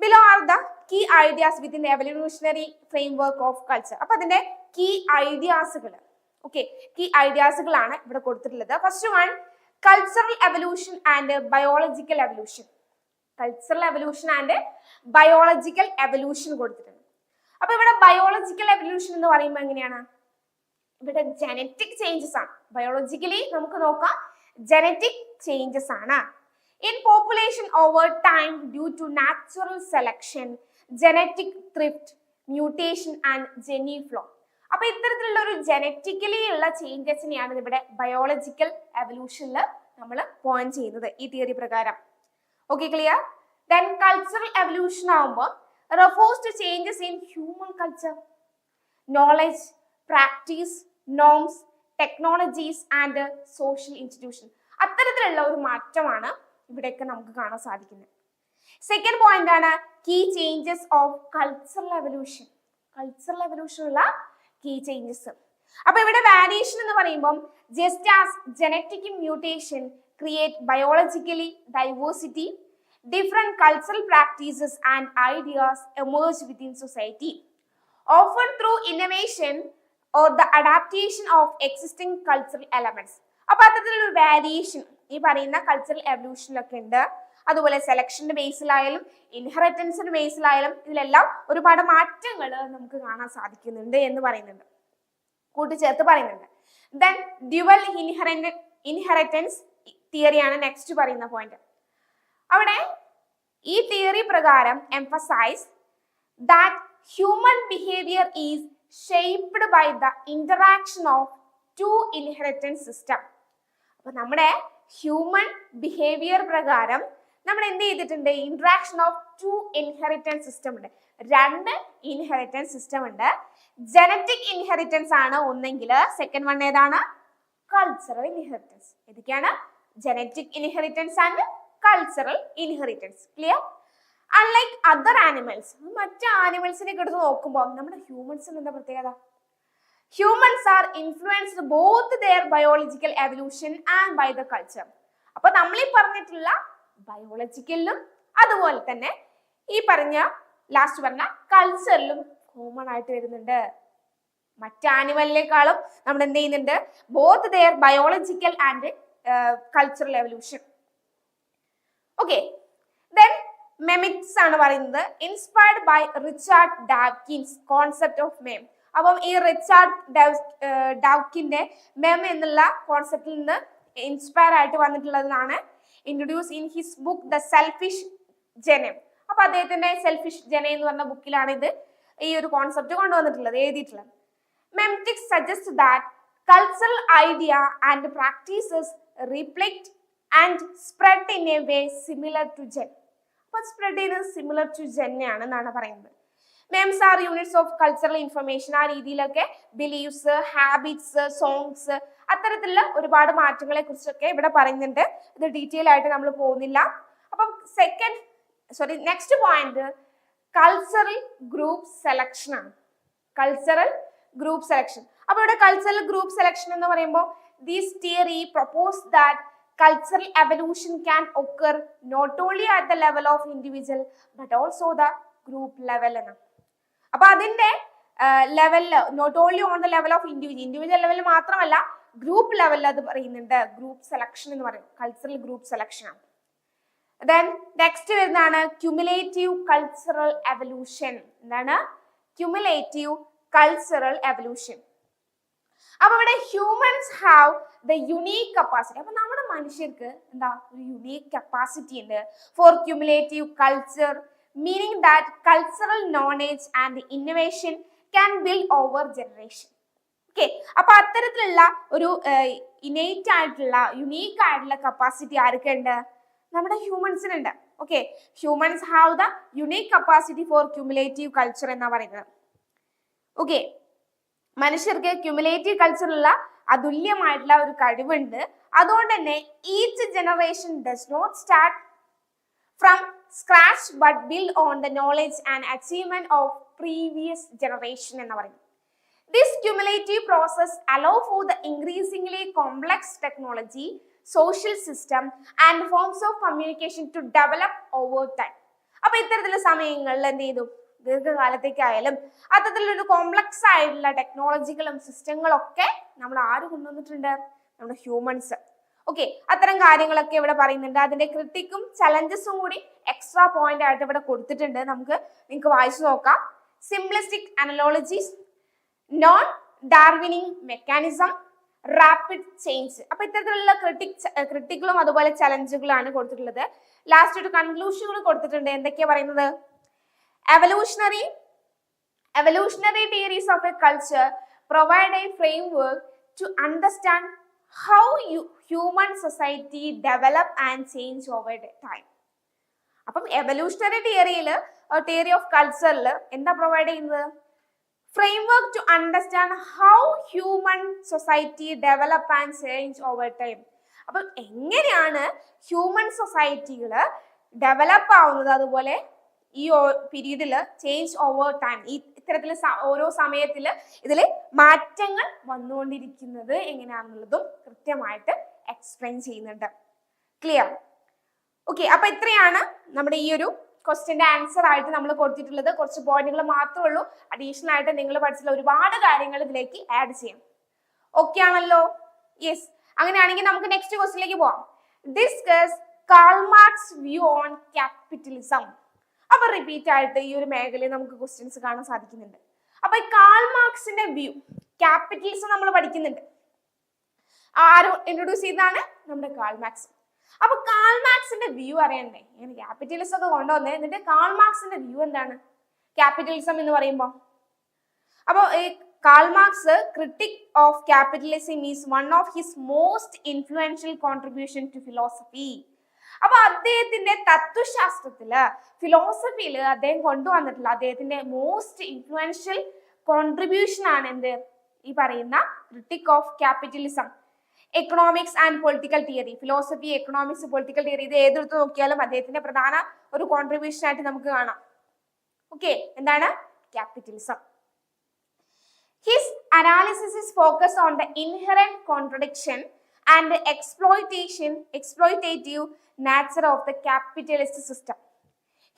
Below are the key ideas within the evolutionary framework of culture. അപ്പൊ അതിന്റെ കീ ഐഡിയാസുകൾ, ഓക്കെ, കീ ഐഡിയാസുകളാണ് ഇവിടെ കൊടുത്തിട്ടുള്ളത്. First one, cultural evolution and biological evolution. Cultural evolution and biological evolution കൊടുത്തിട്ടുണ്ട്. അപ്പൊ ഇവിടെ ബയോളജിക്കൽ എവല്യൂഷൻ എന്ന് പറയുമ്പോൾ എങ്ങനെയാണ്? ഇവിടെ ജനറ്റിക് ചേഞ്ചസ് ആണ്. ബയോളജിക്കലി നമുക്ക് നോക്കാം, ജനറ്റിക് ചേഞ്ചസ് ആണ്. In population over time due to natural selection, genetic drift, mutation and gene flow. അപ്പൊ ഇത്തരത്തിലുള്ള ഒരു ജനറ്റിക്കലി ഉള്ള ചേഞ്ചസിനെയാണ് ഇവിടെ ബയോളജിക്കൽ എവല്യൂഷനിൽ നമ്മൾ പോയിന്റ് ചെയ്യുന്നത് ഈ തിയറി പ്രകാരം. Okay, clear? Then cultural evolution ആവുമ്പോൾ refers to changes in human culture, knowledge, practice, norms, technologies and social institution. അത്തരത്തിലുള്ള ഒരു മാറ്റമാണ് ഇവിടെയൊക്കെ നമുക്ക് കാണാൻ സാധിക്കുന്നത്. സെക്കൻഡ് പോയിന്റ് ആണ് key changes of cultural evolution. Cultural എവല്യൂഷനുള്ള കീ ചേഞ്ചസ്. അപ്പൊ ഇവിടെ വാരിയേഷൻ എന്ന് പറയുമ്പോൾ just as genetic mutation create biologically diversity, different cultural practices and ideas emerge within society, often through innovation or the adaptation of existing cultural elements. അപ്പൊ അത്തരത്തിലുള്ള variation ഈ പറയുന്ന cultural എവല്യൂഷനിലൊക്കെ ഉണ്ട്. അതുപോലെ സെലക്ഷന്റെ ബേസിലായാലും ഇൻഹെറിറ്റൻസിന്റെ ബേസിലായാലും ഇതിലെല്ലാം ഒരുപാട് മാറ്റങ്ങൾ നമുക്ക് കാണാൻ സാധിക്കുന്നുണ്ട് എന്ന് പറയുന്നുണ്ട്, കൂട്ടിച്ചേർത്ത് പറയുന്നുണ്ട്. ദെൻ ഡ്യുവൽ ഇൻഹെറിറ്റൻസ് തിയറിയാണ് നെക്സ്റ്റ് പറയുന്ന പോയിന്റ്. അവിടെ ഈ തിയറി പ്രകാരം emphasize that human behaviour is shaped by the interaction of two inheritance system. അപ്പൊ നമ്മുടെ ഹ്യൂമൻ ബിഹേവിയർ പ്രകാരം നമ്മൾ എന്ത് ചെയ്തിട്ടുണ്ട്? Interaction of two inheritance system ഉണ്ട്, രണ്ട് ഇൻഹെറിറ്റൻസ് സിസ്റ്റം ഉണ്ട്. ജനറ്റിക് ഇൻഹെറിറ്റൻസ് ആണ് ഒന്നെങ്കിൽ, സെക്കൻഡ് വൺ ഏതാണ്? Cultural inheritance. ഏതൊക്കെയാണ്? Genetic inheritance and cultural inheritance. Clear? Unlike other animals, മറ്റ് ആനിമൽസിനെ എടുത്ത് നോക്കുമ്പോൾ നമ്മുടെ ഹ്യൂമൻസിന് എന്താ പ്രത്യേകത? Humans are influenced both their biological evolution and by the culture. അപ്പൊ നമ്മൾ ഈ പറഞ്ഞിട്ടുള്ള ബയോളജിക്കലിലും അതുപോലെ തന്നെ ഈ പറഞ്ഞ ലാസ്റ്റ് പറഞ്ഞ കൾച്ചറിലും കോമൺ ആയിട്ട് വരുന്നുണ്ട്. മറ്റ് ആനിമലിനേക്കാളും നമ്മൾ എന്ത് ചെയ്യുന്നുണ്ട്? Both their biological and cultural evolution. Okay, then memetics ആണ് പറയുന്നത്, inspired by Richard Dawkins concept of meme. അപ്പം ഈ റിച്ചാർഡ് ഡാവ്കിന്റെ മെം എന്നുള്ള കോൺസെപ്റ്റിൽ നിന്ന് ഇൻസ്പയർ ആയിട്ട് വന്നിട്ടുള്ളതാണ് introduce in his book the selfish ജനം. അപ്പൊ അദ്ദേഹത്തിന്റെ സെൽഫിഷ് ജനം എന്ന് പറഞ്ഞ ബുക്കിലാണ് ഇത് ഈ ഒരു കോൺസെപ്റ്റ് കൊണ്ടുവന്നിട്ടുള്ളത്, എഴുതിയിട്ടുള്ളത്. Memetics suggest that cultural idea and practices reflect and spread in a way similar to gene. അപ്പൊ സ്പ്രെഡ് ചെയ്യുന്നത് സിമിലർ ടു ജെന്നെയാണ് എന്നാണ് പറയുന്നത്. Memes are units of cultural information. ആ രീതിയിലൊക്കെ ബിലീഫ്സ്, ഹാബിറ്റ്സ്, സോങ്സ്, അത്തരത്തിലുള്ള ഒരുപാട് മാറ്റങ്ങളെ കുറിച്ചൊക്കെ ഇവിടെ പറയുന്നുണ്ട്. ഇത് ഡീറ്റെയിൽ ആയിട്ട് നമ്മൾ പോകുന്നില്ല. അപ്പം next point cultural group selection ആണ്. Cultural group selection. അപ്പൊ ഇവിടെ കൾച്ചറൽ ഗ്രൂപ്പ് സെലക്ഷൻ എന്ന് പറയുമ്പോൾ this theory propose that cultural evolution can occur not only at the level of individual but also the group level എന്നാണ്. അപ്പൊ അതിന്റെ ലെവലിൽ not only on the level of individual ലെവലിൽ മാത്രമല്ല ഗ്രൂപ്പ് ലെവലിൽ അത് പറയുന്നുണ്ട്. ഗ്രൂപ്പ് സെലക്ഷൻ എന്ന് പറയും, കൾച്ചറൽ ഗ്രൂപ്പ് സെലക്ഷൻ ആണ്. ദെൻ നെക്സ്റ്റ് വരുന്നതാണ് ക്യുമുലേറ്റീവ് കൾച്ചറൽ എവല്യൂഷൻ. എന്താണ് ക്യുമുലേറ്റീവ് കൾച്ചറൽ എവല്യൂഷൻ? അപ്പൊ ഇവിടെ humans have the unique capacity. അപ്പൊ നമ്മുടെ മനുഷ്യർക്ക് എന്താ ഒരു യുണീക് കപ്പാസിറ്റി ഉണ്ട് for cumulative culture, meaning that cultural knowledge and innovation can build over generation. Okay, അപ്പൊ അത്തരത്തിലുള്ള ഒരു ഇനേറ്റ് ആയിട്ടുള്ള യുണീക്ക് ആയിട്ടുള്ള കപ്പാസിറ്റി ആർക്കുണ്ട്? നമ്മുടെ ഹ്യൂമൻസിനുണ്ട്. Okay, humans have the unique capacity for cumulative culture എന്നാ പറയുന്നത്. ഓക്കെ, മനുഷ്യർക്ക് ക്യുമുലേറ്റീവ് കൾച്ചറുള്ള അതുല്യമായിട്ടുള്ള ഒരു കഴിവുണ്ട്. അതുകൊണ്ട് തന്നെ each generation does not start from scratch but build on the knowledge and achievement of previous generation എന്ന് പറയുന്നത്. This cumulative process allow for the increasingly complex technology, social system and forms of communication to develop over time. അപ്പൊ ഇത്തരത്തിലുള്ള സമയങ്ങളിൽ എന്ത് ചെയ്തു? ദീർഘകാലത്തേക്കായാലും അത്തരത്തിലൊരു complex ആയിട്ടുള്ള ടെക്നോളജികളും സിസ്റ്റങ്ങളും ഒക്കെ നമ്മൾ ആര് കൊണ്ടുവന്നിട്ടുണ്ട്? നമ്മുടെ ഹ്യൂമൻസ്. ഓക്കെ, അത്തരം കാര്യങ്ങളൊക്കെ ഇവിടെ പറയുന്നുണ്ട്. അതിന്റെ ക്രിട്ടിക്കും ചലഞ്ചസും കൂടി എക്സ്ട്രാ പോയിന്റ് ആയിട്ട് ഇവിടെ കൊടുത്തിട്ടുണ്ട്. നിങ്ങൾക്ക് വായിച്ചു നോക്കാം. Simplistic analogies, non Darwinian mechanism, rapid change. അപ്പൊ ഇത്തരത്തിലുള്ള ക്രിട്ടിക്കലും അതുപോലെ ചലഞ്ചുകളാണ് കൊടുത്തിട്ടുള്ളത്. ലാസ്റ്റ് ഒരു കൺക്ലൂഷനുകൾ കൊടുത്തിട്ടുണ്ട്. എന്തൊക്കെയാ പറയുന്നത്? Evolutionary theories of a culture provide a framework to understand how human society develop and change over time. അപ്പം എവല്യൂഷണറി തിയറി ഓഫ് കൾച്ചറിൽ എന്താ പ്രൊവൈഡ് ചെയ്യുന്നത്? Framework to understand how human society develop and change over time. അപ്പം എങ്ങനെയാണ് human സൊസൈറ്റികൾ develop ആവുന്നത്, അതുപോലെ ഈ പീരീഡിൽ ചേഞ്ച് ഓവർ ടൈം, ഈ ഇത്തരത്തിൽ ഓരോ സമയത്തിൽ ഇതിൽ മാറ്റങ്ങൾ വന്നുകൊണ്ടിരിക്കുന്നത് എങ്ങനെയാണെന്നുള്ളതും കൃത്യമായിട്ട് എക്സ്പ്ലെയിൻ ചെയ്യുന്നുണ്ട്. ക്ലിയർ? ഓക്കെ, അപ്പൊ ഇത്രയാണ് നമ്മുടെ ഈ ഒരു ക്വസ്റ്റ്യന്റെ ആൻസർ ആയിട്ട് നമ്മൾ കൊടുത്തിട്ടുള്ളത്. കുറച്ച് പോയിന്റുകൾ മാത്രമേ ഉള്ളൂ. അഡീഷണൽ ആയിട്ട് നിങ്ങൾ പഠിച്ചിട്ടുള്ള ഒരുപാട് കാര്യങ്ങൾ ഇതിലേക്ക് ആഡ് ചെയ്യാം. ഓക്കെ ആണല്ലോ? യെസ്, അങ്ങനെയാണെങ്കിൽ നമുക്ക് നെക്സ്റ്റ് ക്വസ്റ്റ്യനിലേക്ക് പോവാം. Discuss Karl Marx view on capitalism. അപ്പൊ റിപ്പീറ്റ് ആയിട്ട് ഈ ഒരു മേഖലയിൽ നമുക്ക് ക്വസ്റ്റ്യൻസ് കാണാൻ സാധിക്കുന്നുണ്ട്. അപ്പൊ ഈ കാൾ മാർക്സിന്റെ വ്യൂ ക്യാപിറ്റലിസം നമ്മൾ പഠിക്കുന്നുണ്ട്. ആരും ഇൻട്രൊഡ്യൂസ് ചെയ്തതാണ് നമ്മുടെ കാൾ മാർക്സ്. അപ്പൊ കാൾ മാർക്സിന്റെ വ്യൂ അറിയണ്ടേ? ഇങ്ങനെ ക്യാപിറ്റലിസം ഒക്കെ കൊണ്ടുവന്നേ, എന്നിട്ട് കാൾ മാർക്സിന്റെ വ്യൂ എന്താണ് ക്യാപിറ്റലിസം എന്ന് പറയുമ്പോ? അപ്പൊ ഈ Karl Marx critic of capitalism is one of his most influential contribution to philosophy. അപ്പൊ അദ്ദേഹത്തിന്റെ തത്വശാസ്ത്രത്തില് ഫിലോസഫിയില് അദ്ദേഹം കൊണ്ടുവന്നിട്ടുള്ള അദ്ദേഹത്തിന്റെ മോസ്റ്റ് ഇൻഫ്ലുവൻഷ്യൽ കോൺട്രിബ്യൂഷൻ ആണ് എന്ത്? ഈ പറയുന്ന critic of capitalism. Economics and political theory, philosophy, economics, political theory, ഇത് ഏതെടുത്ത് നോക്കിയാലും അദ്ദേഹത്തിന്റെ പ്രധാന ഒരു കോൺട്രിബ്യൂഷൻ ആയിട്ട് നമുക്ക് കാണാം. ഓക്കെ, എന്താണ് capitalism? His analysis is focused on the inherent contradiction and the exploitative nature of the capitalist system.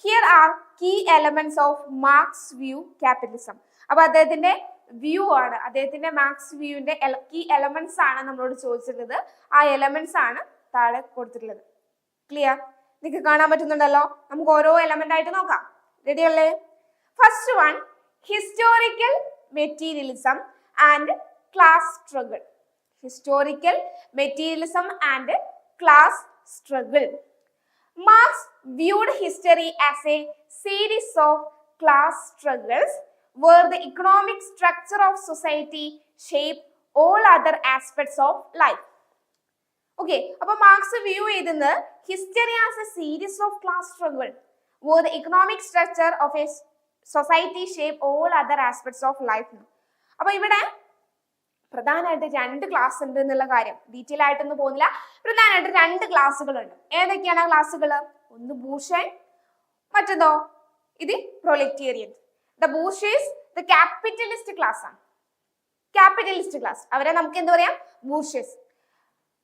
Here are key elements of Marx view capitalism. അപ്പൊ അദ്ദേഹത്തിന്റെ വ്യൂ ആണ്, അദ്ദേഹത്തിന്റെ മാർക്സ് വ്യൂവിന്റെ കീ എലമെന്റ്സ് ആണ് നമ്മളോട് ചോദിച്ചിട്ടുള്ളത്. ആ എലമെന്റ്സ് ആണ് താഴെ കൊടുത്തിട്ടുള്ളത്. ക്ലിയർ? നിങ്ങൾക്ക് കാണാൻ പറ്റുന്നുണ്ടല്ലോ. നമുക്ക് ഓരോ എലമെന്റ് ആയിട്ട് നോക്കാം. റെഡി അല്ലേ? First one, historical materialism and class struggle. Historical materialism and class struggle. Marx viewed history as a series of class struggles where the economic structure of society shape all other aspects of life. Okay, അപ്പോൾ marks view ചെയ്തത് history as A series of class struggle where the economic structure of a society shape all other aspects of life. അപ്പോൾ ഇവിടെ പ്രധാനമായിട്ട് രണ്ട് class ഉണ്ട് എന്നുള്ള കാര്യം detail ആയിട്ടൊന്നും പോകുന്നില്ല. പ്രധാനമായിട്ട് രണ്ട് ക്ലാസ്സുകളുണ്ട്. ഏതൊക്കെയാണ് ക്ലാസ്സുകൾ? ഒന്ന് ബൂർഷ്വ, മറ്റേതോ ഇത് proletarian. The bourgeoisie the capitalist class ആണ്. ക്യാപിറ്റലിസ്റ്റ് ക്ലാസ് അവരെ നമുക്ക് എന്ത് പറയാം? Bourgeoisie.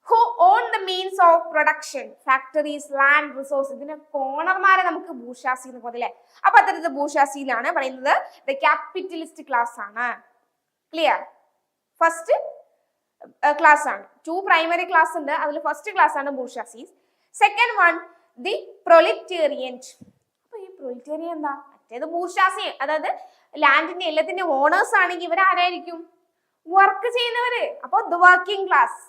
Who own the means of production, factories, land, resource. ഇതിന് കോണർമാരെ നമുക്ക് ബൂർഷ്വാസി എന്ന് പോലെ. അപ്പൊ അത്തരത്തിൽ ബൂർഷ്വാസിയിലാണ് പറയുന്നത് ദ ക്യാപിറ്റലിസ്റ്റ് ക്ലാസ് ആണ്. ക്ലിയർ? ഫസ്റ്റ് ക്ലാസ് ആണ്. 2 പ്രൈമറി ക്ലാസ് ഉണ്ട്. അതിൽ ഫസ്റ്റ് ക്ലാസ് ആണ് bourgeoisies. Second one the proletarian. അപ്പൊ ഈ പ്രൊലറ്റേറിയൻ എന്താ? മറ്റേത് ബൂർഷ്വാസി, അതായത് ലാൻഡിന്റെ എല്ലാത്തിന്റെ ഓണേഴ്സ് ആണെങ്കിൽ ഇവർ ആരായിരിക്കും? വർക്ക് ചെയ്യുന്നവര്. അപ്പൊ the working class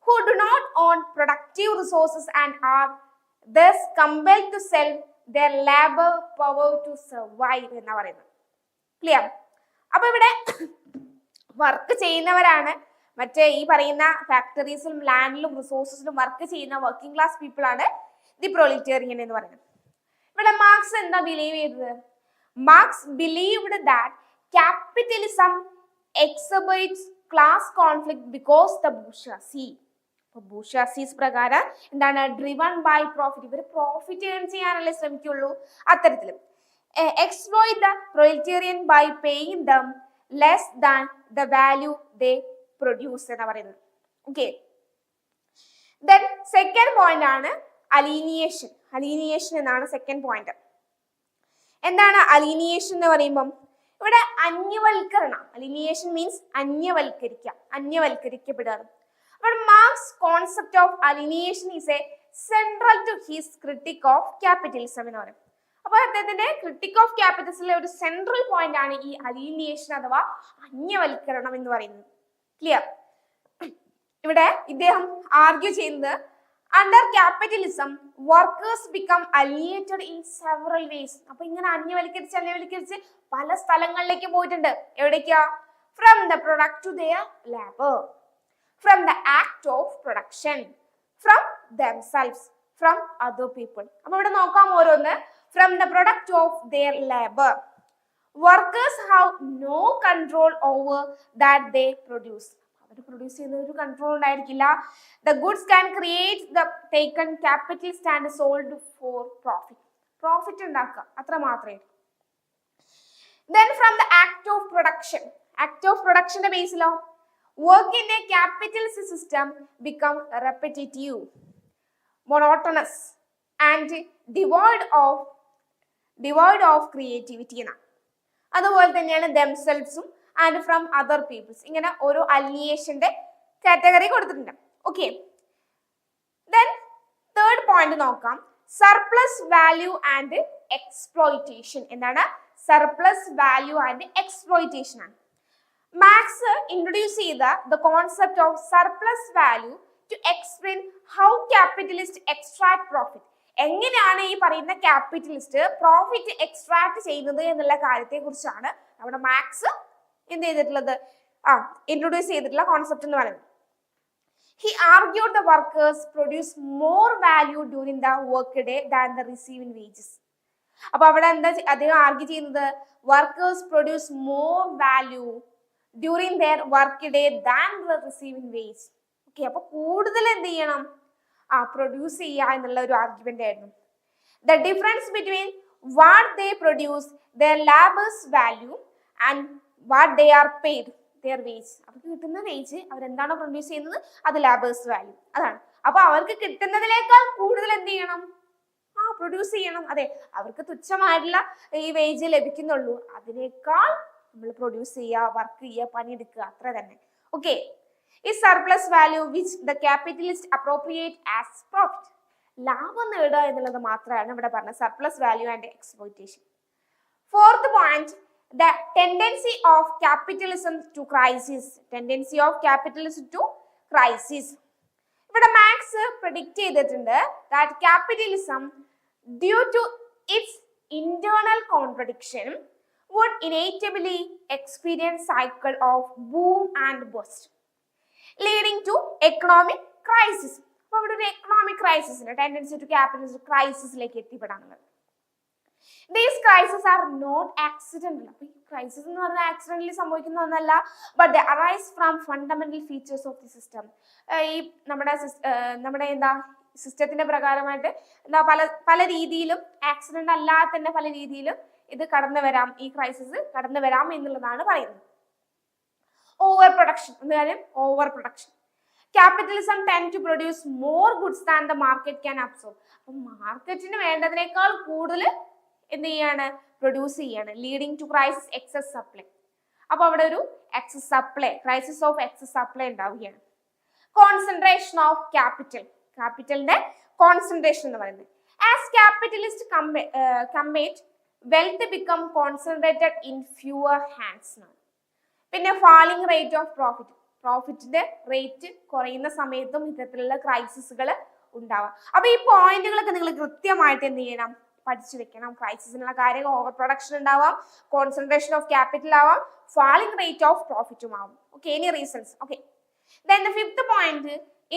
who do not own productive resources and are thus compelled to sell their labor power to survive എന്നാ പറയുന്നത്. ക്ലിയർ? അപ്പൊ ഇവിടെ വർക്ക് ചെയ്യുന്നവരാണ് മറ്റേ ഈ പറയുന്ന ഫാക്ടറീസിലും ലാൻഡിലും റിസോഴ്സസിലും വർക്ക് ചെയ്യുന്ന വർക്കിംഗ് ക്ലാസ് പീപ്പിൾ ആണ് ദി പ്രൊലറ്റേറിയൻ എന്ന് പറയുന്നത്. ഇവിടെ മാർക്സ് എന്താ ബിലീവ് ചെയ്തത്? Marx believed that capitalism exacerbates class conflict because the bourgeoisie. Bourgeoisies പ്രകാരം എന്താണ്? Driven by profit. ഇവർ പ്രോഫിറ്റ് ഏൺ ചെയ്യാനല്ലേ ശ്രമിക്കുള്ളൂ. അത്തരത്തിലും exploit the proletarian by paying them less than the value they produce എന്ന് പറയുന്നത്. ഓക്കെ, ദെൻ സെക്കൻഡ് പോയിന്റ് ആണ് അലീനിയേഷൻ. അലീനിയേഷൻ എന്നാണ് സെക്കൻഡ് പോയിന്റ്. എന്താണ് അലീനിയേഷൻ എന്ന് പറയുമ്പം? ഇവിടെ അന്യവൽക്കരണം. അലീനിയേഷൻ means അന്യവൽക്കരിക്കുക, അന്യവൽക്കരിക്കപ്പെടുക. But Marx's concept of alienation is a central to his critique of capitalism എന്ന് പറയും. അപ്പോൾ അദ്ദേഹത്തിന്റെ ക്രിട്ടിക് ഓഫ് ക്യാപിറ്റലിസത്തിലെ ഒരു സെൻട്രൽ പോയിന്റ് ആണ് ഈ അലീനിയേഷൻ അഥവാ അന്യവൽക്കരണം എന്ന് പറയുന്നത്. ക്ലിയർ? ഇവിടെ ഇദ്ദേഹം ആർഗ്യൂ ചെയ്യുന്നത് under capitalism workers become alienated in several ways. അപ്പൊ ഇങ്ങനെ അന്യവൽക്കരിച്ച് പല സ്ഥലങ്ങളിലേക്ക് പോയിട്ടുണ്ട്. എവിടേക്കാ? From the product to their labour, from the act of production, from themselves, from other people. അപ്പോൾ ഇവിടെ നോക്കാം ഓരോന്ന്. From the product of their labor, workers have no control over that they produce. അവർ പ്രൊഡ്യൂസ് ചെയ്യുന്ന ഒരു control ഉണ്ടായിരിക്കില്ല. The goods can create the taken capitalist and sold for profit. Profit ഉണ്ടാക്കുക, അത്ര മാത്രമേ. Then from the act of production, act of productionന്റെ ബേസിലോ work in a capitalist system become repetitive, monotonous and devoid of creativity എന്നാണ്. അതുപോലെ തന്നെയാണ് themselvesഉം and from other peoples. ഇങ്ങനെ ഓരോ അലിനിയേഷന്റെ category കൊടുത്തിട്ടുണ്ട്. ഓക്കെ, then തേർഡ് പോയിന്റ് നോക്കാം, സർപ്ലസ് വാല്യൂ ആൻഡ് എക്സ്പ്ലോയിറ്റേഷൻ. എന്താണ് surplus value and exploitation ആണ്. മാർക്സ് ഇൻട്രൊഡ്യൂസ് ചെയ്ത the concept of surplus value to explain how capitalist extract profit. എങ്ങനെയാണ് ഈ പറയുന്ന ക്യാപിറ്റലിസ്റ്റ് പ്രോഫിറ്റ് എക്സ്ട്രാക്ട് ചെയ്യുന്നത് എന്നുള്ള കാര്യത്തെ കുറിച്ചാണ് നമ്മുടെ മാർക്സ് എന്ത് ചെയ്തിട്ടുള്ളത്, ഇൻട്രൊഡ്യൂസ് ചെയ്തിട്ടുള്ള കോൺസെപ്റ്റ് എന്ന് പറയുന്നത്. He argued the workers produce more value during the work day than the receiving wages. അപ്പൊ അവിടെ എന്താ അദ്ദേഹം ആർഗ്യൂ ചെയ്യുന്നത്, workers produce more value during there work day than the receiving wage. Okay, അപ്പൊ കൂടുതൽ എന്ത് ചെയ്യണം, പ്രൊഡ്യൂസ് ചെയ്യുക എന്നുള്ള ഒരു ആർഗ്യുമെന്റ് ആയിരുന്നു. The difference between what they produce their labour's value and what they are paid their wage. അവർക്ക് കിട്ടുന്ന വേജ് അവരെന്താണോ പ്രൊഡ്യൂസ് ചെയ്യുന്നത് അത് ലാബേഴ്സ് വാല്യൂ അതാണ്. അപ്പൊ അവർക്ക് കിട്ടുന്നതിനേക്കാൾ കൂടുതൽ എന്ത് ചെയ്യണം, പ്രൊഡ്യൂസ് ചെയ്യണം. അതെ, അവർക്ക് തുച്ഛമായിട്ടുള്ള ഈ വേജ് ലഭിക്കുന്നുള്ളൂ, അതിനേക്കാൾ നമ്മൾ പ്രൊഡ്യൂസ് ചെയ്യുക, വർക്ക് ചെയ്യുക, പണിയെടുക്കുക, അത്ര തന്നെ. ഓക്കെ, ഈ surplus value which the capitalist appropriate as profit, ലാഭം നേടുക എന്നുള്ളത് മാത്രമാണ് ഇവിടെ പറഞ്ഞത് surplus value and exploitation. Fourth point, the tendency of capitalism to crisis. Tendency of capitalism to crisis. ഇവിടെ മാർക്സ് predict ചെയ്തിട്ടുണ്ട് that capitalism due to its internal contradiction would inevitably experience cycle of boom and bust leading to economic crisis. അപ്പോൾ ഇവിടെ ഒരു economic crisis ഉണ്ട്, tendency to capitalism ക്രൈസിസിലേക്ക് എത്തിപ്പെടാനുള്ളത്. These crises are not accidental. അപ്പോൾ ഈ crisis എന്ന് പറഞ്ഞാൽ accidentally സംഭവിക്കുന്ന ഒന്നല്ല, but they arise from fundamental features of the system. ഈ നമ്മുടെ എന്താ സിസ്റ്റത്തിന്റെ പ്രകാരമായിട്ട് എന്താ പല രീതിയിലും ആക്സിഡന്റ് അല്ലാതെ തന്നെ പല രീതിയിലും ഇത് കടന്നു വരാം, ഈ ക്രൈസിസ് കടന്നു വരാം എന്നുള്ളതാണ് പറയുന്നത്. ഓവർ പ്രൊഡക്ഷൻ എന്ന് കാര്യം, over production. Capitalism tend to produce more goods than the market can absorb. അപ്പോൾ മാർക്കറ്റിന് വേണ്ടതിനേക്കാൾ കൂടുതൽ എന്ത് ചെയ്യാണ്, പ്രൊഡ്യൂസ് ചെയ്യാണ്, leading to crisis excess supply. അപ്പൊ അവിടെ ഒരു excess supply, crisis of excess supply ഉണ്ടാവുകയാണ്. കോൺസെൻട്രേഷൻ ഓഫ് ക്യാപിറ്റൽ, ക്യാപിറ്റലിന്റെ കോൺസെൻട്രേഷൻ എന്ന് പറയുന്നത്. As capitalist compete wealth become concentrated in fewer hands. പിന്നെ ഫാളിംഗ് റേറ്റ് ഓഫ് പ്രോഫിറ്റ്, പ്രോഫിറ്റിന്റെ റേറ്റ് കുറയുന്ന സമയത്തും ഇത്തരത്തിലുള്ള ക്രൈസിസുകൾ ഉണ്ടാവാം. അപ്പൊ ഈ പോയിന്റുകളൊക്കെ നിങ്ങൾ കൃത്യമായിട്ട് എന്ത് ചെയ്യണം, പഠിച്ചു വെക്കണം. ക്രൈസിസിനുള്ള കാര്യങ്ങൾ ഓവർ പ്രൊഡക്ഷൻ ഉണ്ടാവാം, കോൺസെൻട്രേഷൻ ഓഫ് ക്യാപിറ്റൽ ആവാം, ഫാളിംഗ് റേറ്റ് ഓഫ് പ്രോഫിറ്റും ആവും. Okay, any reasons. Okay, then the fifth point,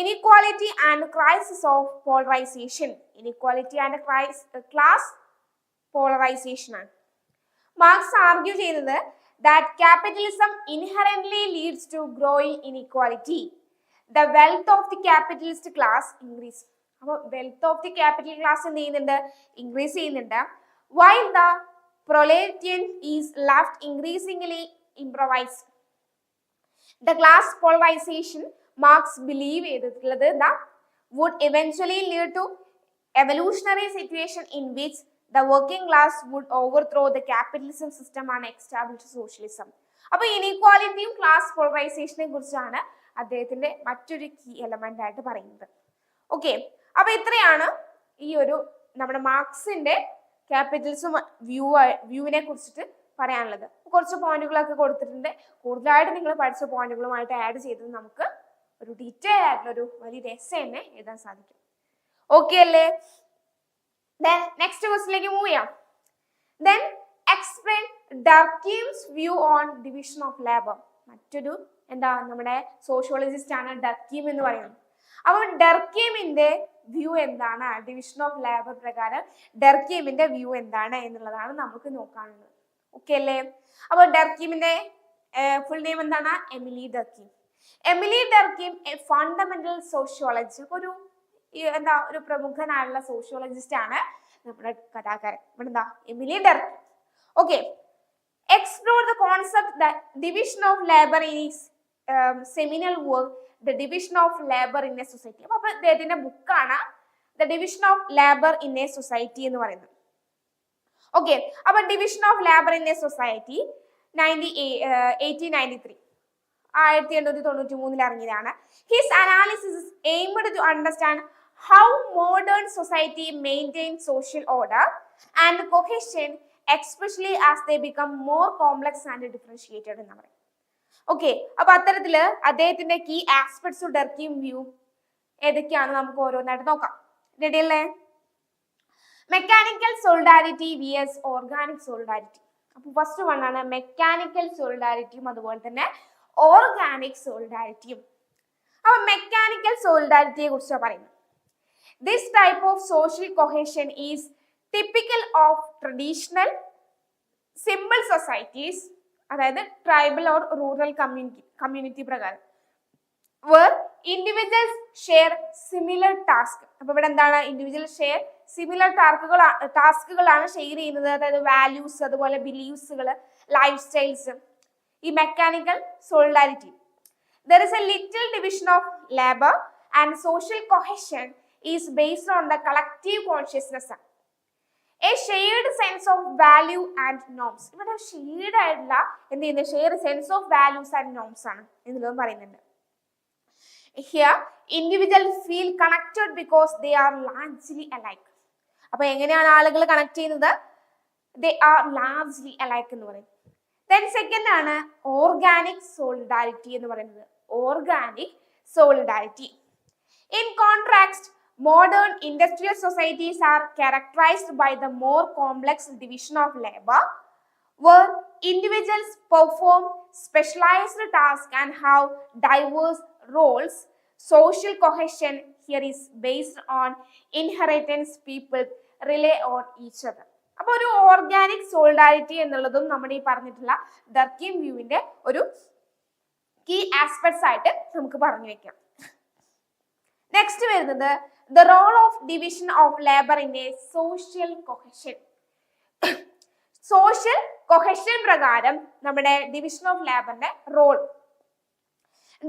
inequality and crisis of polarization. Inequality and class polarization ആണ്. മാർക്സ് ആർഗ്യൂ ചെയ്യുന്നത് that capitalism inherently leads to growing inequality. The wealth of the capitalist class increase. അപ്പോൾ wealth of the capital class എന്ത് ചെയ്യുന്നുണ്ട്, increase ചെയ്യുന്നുണ്ട്. While the proletariat is left increasingly impoverished. The class polarization Marx believe ചെയ്തിട്ടുള്ളത് എന്താ, would eventually lead to evolutionary situation in which the working class would overthrow the capitalism system and establish socialism. അപ്പോൾ ഇനീക്വാലിറ്റിയും class പോളറൈസേഷനെ കുറിച്ചാണ് അദ്ദേഹത്തിന്റെ മറ്റൊരു key element ആയിട്ട് പറയുന്നത്. Okay, അപ്പൊ ഇത്രയാണ് ഈ ഒരു നമ്മുടെ മാർക്സിന്റെ ക്യാപിറ്റലിസം വ്യൂവിനെ കുറിച്ചിട്ട് പറയാനുള്ളത്. കുറച്ച് പോയിന്റുകളൊക്കെ കൊടുത്തിട്ടുണ്ട്, കൂടുതലായിട്ട് നിങ്ങൾ പഠിച്ച പോയിന്റുകളുമായിട്ട് ആഡ് ചെയ്തത് നമുക്ക് ഒരു ഡീറ്റെയിൽ ആയിട്ടുള്ള ഒരു വലിയൊരു എസ്സേ തന്നെ എഴുതാൻ സാധിക്കും. ഓക്കെ അല്ലേ? Then next ക്വസ്റ്റിലേക്ക് മൂവ് ചെയ്യാം. Then explain Durkheim's view on division of labor. മറ്റൊരു എന്താ നമ്മുടെ സോഷ്യോളജിസ്റ്റ് ആണ് ഡർക്കീം എന്ന് പറയുന്നത്. അപ്പോൾ ഡർക്കീമിന്റെ വ്യൂ എന്താണ്, ഡിവിഷൻ ഓഫ് ലേബർ പ്രകാരം ഡർക്കീമിന്റെ വ്യൂ എന്താണ് എന്നുള്ളതാണ് നമുക്ക് നോക്കാനുള്ളത്. ഓക്കെ അല്ലേ? അപ്പോൾ ഡർക്കീമിന്റെ ഫുൾ നെയിം എന്താണ്? Emile Durkheim. Emile Durkheim a fundamental sociology, ഒരു എന്താ ഒരു പ്രമുഖനായുള്ള സോഷ്യോളജിസ്റ്റ് ആണ് നമ്മുടെ കഥാകാരൻ. ഇവിടെ എന്താ Emile Durkheim. Okay, explore the concept that division of labor in his seminal work The Division of Labor in a Society. അപ്പോൾ അദ്ദേഹത്തിന്റെ ബുക്കാണ് The Division of Labor in a Society എന്ന് പറയുന്നത്. ഓക്കെ, അപ്പോൾ division of labour in a society 1893 1893 ഇറങ്ങിയതാണ്. His analysis aimed to understand how modern society maintains social order and cohesion, especially as they become more complex and differentiated എന്ന് പറയും. Okay, അപ്പൊ അത്തരത്തില് അദ്ദേഹത്തിന്റെ കീ ആസ്പെക്ട്സ് ഡർക്കീം വ്യൂ ഏതൊക്കെയാണ് നമുക്ക് ഓരോന്നായിട്ട് നോക്കാം. റെഡി അല്ലേ? Mechanical solidarity VS organic solidarity. അപ്പൊ ഫസ്റ്റ് വൺ ആണ് മെക്കാനിക്കൽ സോളിഡാരിറ്റിയും അതുപോലെ തന്നെ ഓർഗാനിക് സോളിഡാരിറ്റിയും. അപ്പൊ മെക്കാനിക്കൽ സോളിഡാരിറ്റിയെ കുറിച്ചാണ് പറയുന്നത്. This type of social cohesion is typical of traditional simple societies, അതായത് ട്രൈബൽ ഓർ റൂറൽ കമ്മ്യൂണിറ്റി പ്രകാരം, where individuals share similar task. അപ്പൊ ഇവിടെ എന്താണ്? ഇൻഡിവിജ്വൽ ഷെയർ സിമിലർ ടാസ്കുകളാണ് ഷെയർ ചെയ്യുന്നത്. അതായത് വാല്യൂസ്, അതുപോലെ ബിലീവ്സുകൾ, ലൈഫ് സ്റ്റൈൽസ്. ഈ mechanical solidarity, there is a little division of labor and social cohesion is based on the collective consciousness, a shared sense of value and norms. ഇവിടെ shared ആയിട്ടുള്ള എന്ത് ചെയ്യുന്നത്? Shared sense of values and norms ആണ് എന്നുള്ളതും പറയുന്നുണ്ട്. Here individuals feel connected because they are largely alike. അപ്പൊ എങ്ങനെയാണ് ആളുകൾ കണക്ട് ചെയ്യുന്നത്? They are largely alike എന്ന് പറയും. Then സെക്കൻഡ് ആണ് ഓർഗാനിക് സോളിഡാരിറ്റി എന്ന് പറയുന്നത്. Organic solidarity. In contrast, modern industrial societies are characterized by the more complex division of labor, where individuals perform specialized tasks and have diverse roles. Social cohesion here is based on inheritance. People rely on each other. അപ്പോൾ ഒരു organic solidarity എന്നുള്ളതും നമ്മുടെ ഈ പറഞ്ഞിട്ടുള്ള ഡർക്കീം വ്യൂവിന്റെ ഒരു key aspects ആയിട്ട് നമുക്ക് പറഞ്ഞു വെക്കാം. നെക്സ്റ്റ് വരുന്നത് the role of division of labor in a social cohesion. Social cohesion പ്രകാരം നമ്മുടെ ഡിവിഷൻ ഓഫ് ലേബറിന്റെ റോൾ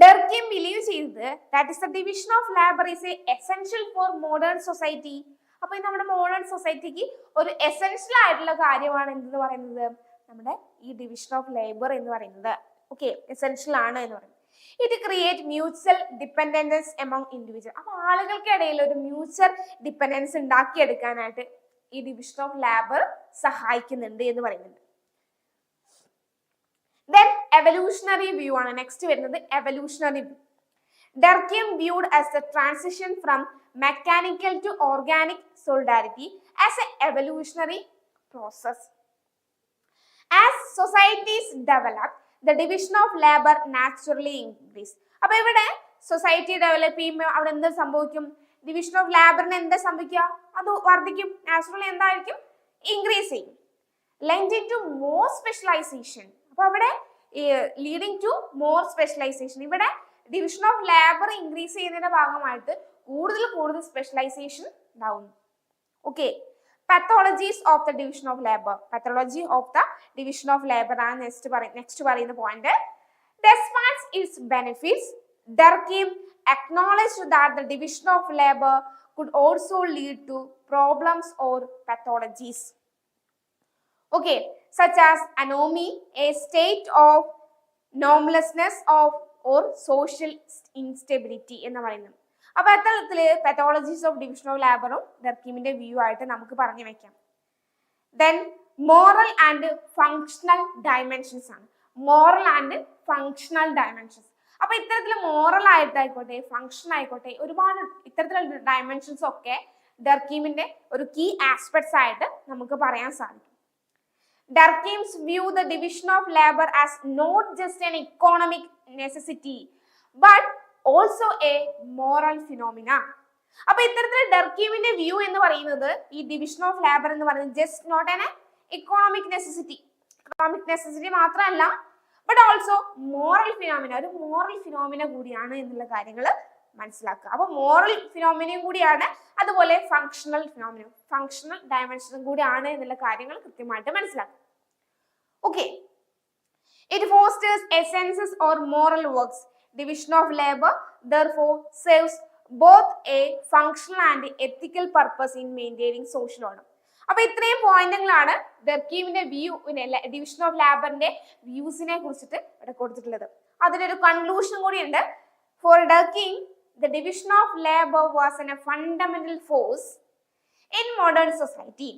ഡർക്കീം ബിലീവ് ചെയ്തത് that is the division of labour is A essential for modern society. അപ്പൊ ഈ നമ്മുടെ മോഡേൺ സൊസൈറ്റിക്ക് ഒരു എസെൻഷ്യൽ ആയിട്ടുള്ള കാര്യമാണ് എന്തെന്ന് പറയുന്നത്? നമ്മുടെ ഈ ഡിവിഷൻ ഓഫ് ലേബർ എന്ന് പറയുന്നത്. ഓക്കെ, എസെൻഷ്യൽ ആണ് എന്ന് പറയുന്നത്. It create mutual dependence among individual. അപ്പൊ ആളുകൾക്കിടയിൽ ഒരു മ്യൂച്വൽ ഡിപ്പെൻഡൻസ് ഉണ്ടാക്കിയെടുക്കാനായിട്ട് ഈ ഡിവിഷൻ ഓഫ് ലേബർ സഹായിക്കുന്നുണ്ട് എന്ന് പറയുന്നുണ്ട്. Then evolutionary view ആണ് നെക്സ്റ്റ് വരുന്നത്. evolutionary view. Durkheim viewed as the transition from mechanical to organic solidarity as an evolutionary process. As societies develop, the division of labor naturally increase. അപ്പൊ ഇവിടെ society develop ചെയ്യുമ്പോൾ അവിടെ എന്ത് സംഭവിക്കും? Division of ലേബറിന് എന്താ സംഭവിക്കുക? അത് വർദ്ധിക്കും. നാച്ചുറലി എന്തായിരിക്കും? ഇൻക്രീസ് ചെയ്യും. Leading to more specialization. അപ്പൊ അവിടെ ലീഡിങ് ടു മോർ സ്പെഷ്യലൈസേഷൻ. ഇവിടെ ഡിവിഷൻ ഓഫ് ലേബർ ഇൻക്രീസ് ചെയ്യുന്നതിന്റെ ഭാഗമായിട്ട് കൂടുതൽ സ്പെഷ്യലൈസേഷൻ ഉണ്ടാവുന്നു. Okay, pathologies of the division of labor. Pathology of the division of labor ആണ് നെക്സ്റ്റ് പറയുന്ന point. Despite its benefits, Durkheim acknowledged that the division of labor could also lead to problems or pathologies. Okay, such as anomie, a state of normlessness or social instability എന്ന് പറയുന്നത്. അപ്പൊ അത്തരത്തില് pathologies of division of laborഉം ഡർക്കീമിന്റെ view ആയിട്ട് നമുക്ക് പറഞ്ഞു വെക്കാം. Then moral and functional dimensions ആണ്. moral and functional dimensions. അപ്പൊ ഇത്തരത്തില് മോറൽ ആയിട്ടായിക്കോട്ടെ, ഫങ്ഷൻ ആയിക്കോട്ടെ, ഒരുപാട് ഇത്തരത്തിലുള്ള ഡയമെൻഷൻസ് ഒക്കെ ഡർക്കീമിന്റെ ഒരു കീ ആസ്പെക്ട്സ് ആയിട്ട് നമുക്ക് പറയാൻ സാധിക്കും. Durkheim's view the division of labor as not just an economic necessity but also a moral phenomena. അപ്പൊ ഇത്തരത്തിൽ ഡർക്കീമിന്റെ വ്യൂ എന്ന് പറയുന്നത് ഈ ഡിവിഷൻ ഓഫ് ലേബർ എന്ന് പറയുന്നത് just not an economic necessity മാത്രമല്ല, ബട്ട് ഓൾസോ മോറൽ ഫിനോമിന, ഒരു മോറൽ ഫിനോമിന കൂടിയാണ് എന്നുള്ള കാര്യങ്ങൾ മനസ്സിലാക്കുക. അപ്പൊ മോറൽ ഫിനോമിനയും കൂടിയാണ്, അതുപോലെ ഫങ്ഷണൽ ഡയമെൻഷനും കൂടിയാണ് എന്നുള്ള കാര്യങ്ങൾ കൃത്യമായിട്ട് മനസ്സിലാക്കുക. Okay, it fosters essences or moral works. Division of labor therefore serves both a functional and ethical purpose in maintaining social order. അപ്പൊ ഇത്രയും പോയിന്റുകളാണ് ഡർക്കീമിന്റെ വ്യൂ, ഡിവിഷൻ ഓഫ് ലേബറിന്റെ വ്യൂസിനെ കുറിച്ചിട്ട് ഇവിടെ കൊടുത്തിട്ടുള്ളത്. അതിനൊരു കൺക്ലൂഷൻ കൂടി ഉണ്ട്. For Durkheim, the division of labor was a fundamental force in modern society,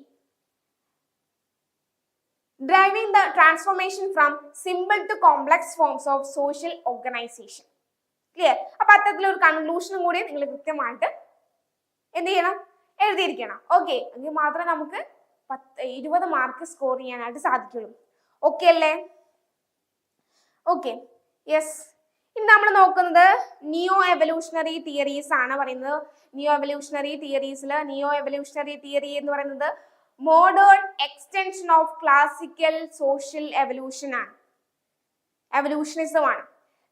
driving the transformation from simple to complex forms of social organization. Clear? അപ്പോൾ അത്തരത്തിലൊരു കൺക്ലൂഷനും കൂടി നിങ്ങൾ കൃത്യമായിട്ട് എന്ത് ചെയ്യണം, എഴുതിയിരിക്കണം. ഓക്കെ, എങ്കിൽ മാത്രമേ നമുക്ക് 20 മാർക്ക് സ്കോർ ചെയ്യാനായിട്ട് സാധിക്കുള്ളൂ. ഓക്കെ അല്ലേ? Okay, yes. ഇനി നമ്മൾ നോക്കുന്നത് നിയോ എവല്യൂഷണറി തിയറീസ് ആണ് പറയുന്നത്. നിയോ എവല്യൂഷണറി തിയറീസിൽ നിയോ എവല്യൂഷണറി തിയറി എന്ന് പറയുന്നത് modern extension of classical social evolution ആണ്, എവല്യൂഷനിസം ആണ്,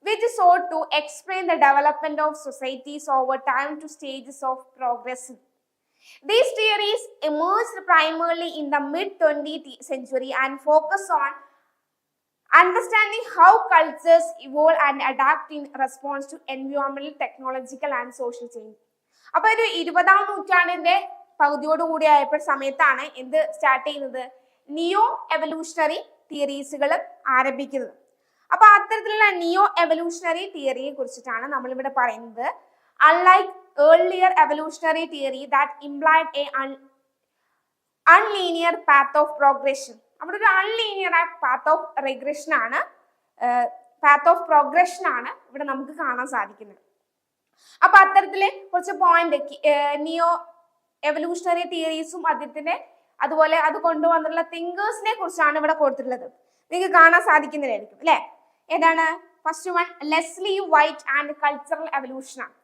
which sought to explain the development of societies over time to stages of progress. These theories emerged primarily in the mid-20th century and focus on understanding how cultures evolve and adapt in response to environmental, technological and social change. അപ്പോൾ ഒരു 20-ാം നൂറ്റാണ്ടിന്റെ പകുതിയോടുകൂടി ആയപ്പോൾ സമയത്താണ് എന്ത് start ചെയ്യുന്നത്, നിയോ evolutionary തിയറീസുകൾ ആരംഭിക്കുന്നത്. അപ്പൊ അത്തരത്തിലുള്ള നിയോ എവല്യൂഷണറി തിയറിയെ കുറിച്ചിട്ടാണ് നമ്മൾ ഇവിടെ പറയുന്നത്. Unlike earlier evolutionary theory that implied a unlinear path of progression, അവിടെ ഒരു unlinear path of regression ആണ്, path of progression ആണ് ഇവിടെ നമുക്ക് കാണാൻ സാധിക്കുന്നത്. അപ്പൊ അത്തരത്തില് കുറച്ച് പോയിന്റ് നിയോ എവല്യൂഷണറി തിയറീസും അദ്ദേഹത്തിന്റെ അതുപോലെ അത് കൊണ്ടുവന്നിട്ടുള്ള തിങ്കേഴ്സിനെ കുറിച്ചാണ് ഇവിടെ കൊടുത്തിട്ടുള്ളത്. നിങ്ങൾക്ക് കാണാൻ സാധിക്കുന്നതായിരിക്കും അല്ലെ. ഏതാണ് first one? Leslie White and cultural evolution ആണ്.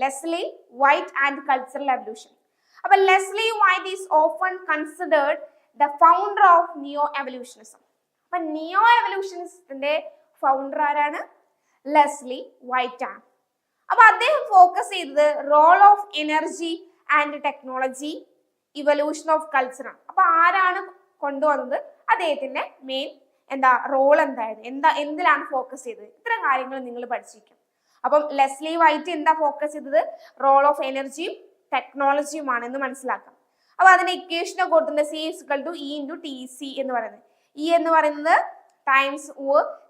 Leslie White and cultural evolution. അപ്പൊ Leslie White is often considered the founder of neo evolutionism. അപ്പൊ നിയോ എവല്യൂഷനിസത്തിന്റെ ഫൗണ്ടർ ആരാണ്? ലെസ്ലി വൈറ്റ് ആണ്. അപ്പൊ അദ്ദേഹം ഫോക്കസ് ചെയ്തത് role of energy and technology, evolution of culture ആണ്. അപ്പൊ ആരാണ് കൊണ്ടുവന്നത്? അദ്ദേഹത്തിന്റെ മെയിൻ റോൾ എന്തായിരുന്നു, എന്തിലാണ് ഫോക്കസ് ചെയ്തത്, ഇത്തരം കാര്യങ്ങൾ നിങ്ങൾ പഠിച്ചിരിക്കും. അപ്പം ലെസ്ലി വൈറ്റ് എന്താ ഫോക്കസ് ചെയ്തത്? റോൾ ഓഫ് എനർജിയും ടെക്നോളജിയുമാണെന്ന് മനസ്സിലാക്കാം. അപ്പൊ അതിന്റെ ഇക്വേഷനെ കൊടുത്തിട്ടുണ്ട് C=E/TC എന്ന് പറയുന്നത്. E എന്ന് പറയുന്നത് ടൈംസ്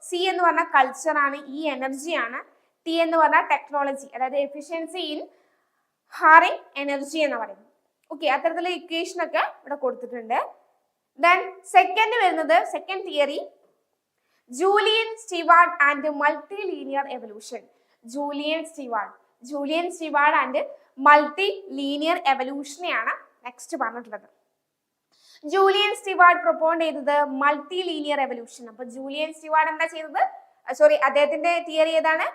C എന്ന് പറഞ്ഞാൽ കൾച്ചർ ആണ്, E എനർജി ആണ്, T എന്ന് പറഞ്ഞാൽ ടെക്നോളജി, അതായത് എഫിഷ്യൻസി ഇൻ ഹാറിംഗ് എനർജി എന്ന് പറയുന്നത്. ഓക്കെ, അത്തരത്തിലുള്ള ഇക്വേഷൻ ഒക്കെ ഇവിടെ കൊടുത്തിട്ടുണ്ട്. Then സെക്കൻഡ് വരുന്നത് second theory Julian Steward and multi linear evolution. Julian Steward and multi linear എവല്യൂഷനെയാണ് നെക്സ്റ്റ് പറഞ്ഞിട്ടുള്ളത്. ജൂലിയൻ സ്റ്റിവാർഡ് പ്രൊപ്പോണ്ട് ചെയ്തത് മൾട്ടി ലീനിയർ എവല്യൂഷൻ. അപ്പൊ ജൂലിയൻ സ്റ്റിവാർഡ് എന്താ ചെയ്തത്? അദ്ദേഹത്തിന്റെ തിയറി ഏതാണ്?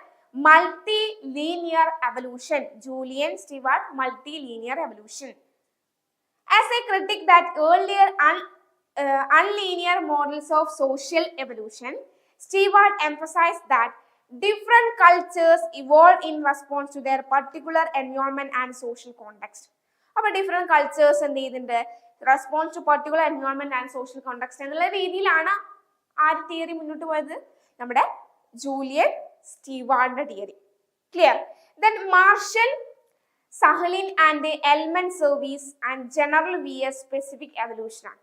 Multi linear evolution. Julian Steward multi linear evolution. As a critic that earlier unlinear models of social evolution, Stewart emphasized that different cultures evolve in response to their particular environment and social context. അപ്പോൾ different cultures എന്ത് ചെയ്യുന്നുണ്ട്? Response to particular environment and social context എന്നുള്ള രീതിയിലാണ് ആ theory മുന്നോട്ട് പോയത്, നമ്മുടെ Julian സ്റ്റിവാർഡിന്റെ theory. Clear? Then Marshall Sahlins and Elman Service and general via specific evolution ആണ്.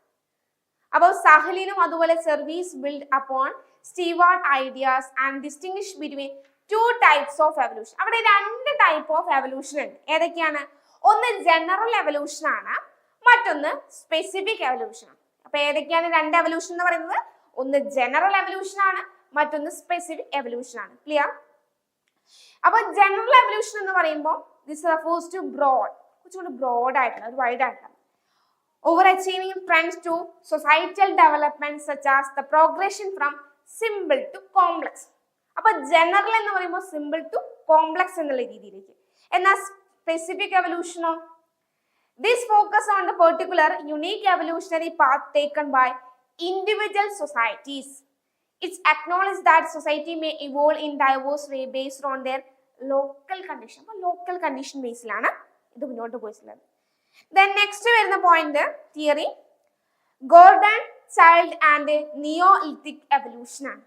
അപ്പോൾ സഹലിനും അതുപോലെ service build upon Steward ideas and distinguish between two types of evolution. അവിടെ രണ്ട് ടൈപ്പ് ഓഫ് എവല്യൂഷൻ ഉണ്ട്. ഏതൊക്കെയാണ്? ഒന്ന് ജനറൽ എവല്യൂഷൻ ആണ്, മറ്റൊന്ന് സ്പെസിഫിക് എവല്യൂഷൻ ആണ്. അപ്പൊ ഏതൊക്കെയാണ് രണ്ട് എവല്യൂഷൻ എന്ന് പറയുന്നത്? ഒന്ന് ജനറൽ എവല്യൂഷൻ ആണ്, മറ്റൊന്ന് സ്പെസിഫിക് എവല്യൂഷൻ ആണ്. ക്ലിയർ? അപ്പൊ ജനറൽ എവല്യൂഷൻ എന്ന് പറയുമ്പോൾ ദിസ് റെഫേഴ്സ് ടു ബ്രോഡ്, കുറച്ചുകൂടി ബ്രോഡ് ആയിട്ടുള്ള ഒരു വൈഡ് ആയിട്ടുള്ള overachieving trends to societal development such as the progression from simple to complex. അപ്പൊ ജനറൽ എന്ന് പറയുമ്പോൾ സിമ്പിൾ ടു കോംപ്ലക്സ് എന്നുള്ള രീതിയിലേക്ക്. എന്നാൽ സ്പെസിഫിക് എവല്യൂഷനോ this focus on the particular unique evolutionary path taken by individual societies. It's acknowledge that society may evolve in diverse way based on their local condition. അപ്പൊ local condition ബേസിലാണ് ഇത് മുന്നോട്ട് പോയിട്ടുള്ളത്. Then next വരുന്ന point theory Gordon Childe and neolithic evolution ആണ്.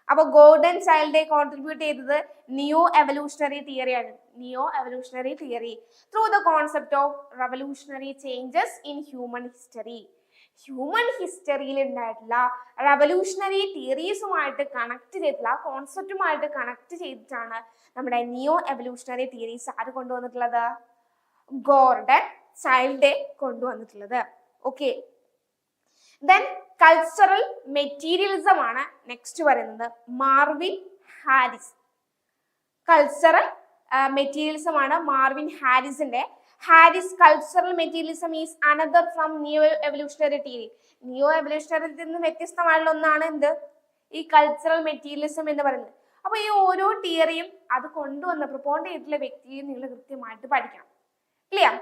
അപ്പൊ Gordon Childe contribute ചെയ്തത് neo evolutionary തിയറിയാണ്. Neo evolutionary theory through the concept of revolutionary changes in human history. Human ഹിസ്റ്ററിയിൽ ഉണ്ടായിട്ടുള്ള റെവല്യൂഷണറി തിയറീസുമായിട്ട് കണക്ട് ചെയ്തിട്ടുള്ള കോൺസെപ്റ്റുമായിട്ട് കണക്ട് ചെയ്തിട്ടാണ് നമ്മുടെ നിയോ എവല്യൂഷണറി തിയറീസ് ആര് കൊണ്ടുവന്നിട്ടുള്ളത്? ഗോർഡൻ ചൈൽഡ് കൊണ്ടുവന്നിട്ടുള്ളത്. ഓക്കെ, ദെൻ കൾച്ചറൽ മെറ്റീരിയലിസം ആണ് നെക്സ്റ്റ് പറയുന്നത്. Marvin Harris. കൾച്ചറൽ മെറ്റീരിയലിസം ആണ് മാർവിൻ ഹാരിസിന്റെ. Harris cultural materialism is another from neo evolutionary theory. Neo എവല്യൂഷണറിയിൽ നിന്ന് വ്യത്യസ്തമായുള്ള ഒന്നാണ് എന്ത്? ഈ കൾച്ചറൽ മെറ്റീരിയലിസം എന്ന് പറയുന്നത്. അപ്പൊ ഈ ഓരോ തിയറിയും അത് കൊണ്ടുവന്ന പ്രൊപ്പോണ്ട് ചെയ്തിട്ടുള്ള വ്യക്തിയെ നിങ്ങൾ കൃത്യമായിട്ട് പഠിക്കണം. ക്ലിയർ?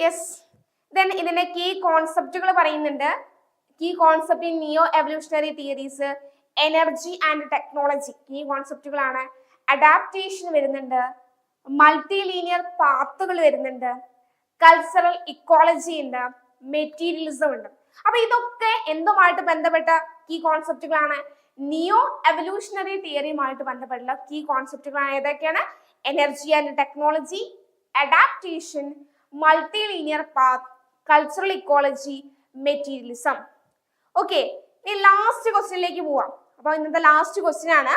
യെസ്. ദെൻ ഇതിന്റെ കീ കോൺസെപ്റ്റുകൾ പറയുന്നുണ്ട്. Key concept in neo evolutionary theories energy and technology key കോൺസെപ്റ്റുകളാണ്. അഡാപ്റ്റേഷൻ വരുന്നുണ്ട്, മൾട്ടി ലീനിയർ പാത്തുകൾ വരുന്നുണ്ട്, കൾച്ചറൽ ഇക്കോളജി ഉണ്ട്, മെറ്റീരിയലിസം ഉണ്ട്. അപ്പൊ ഇതൊക്കെ എന്തുമായിട്ട് ബന്ധപ്പെട്ട കീ കോൺസെപ്റ്റുകളാണ്? നിയോ എവല്യൂഷണറി തിയറിയുമായിട്ട് ബന്ധപ്പെട്ടുള്ള കീ കോൺസെപ്റ്റുകളാണ്. ഏതൊക്കെയാണ്? Energy and technology, adaptation, multi linear path, cultural ecology, materialism. Okay, ഇനി ലാസ്റ്റ് ക്വസ്റ്റ്യനിലേക്ക് പോവാം. അപ്പൊ ഇന്നത്തെ ലാസ്റ്റ് ക്വസ്റ്റ്യൻ ആണ്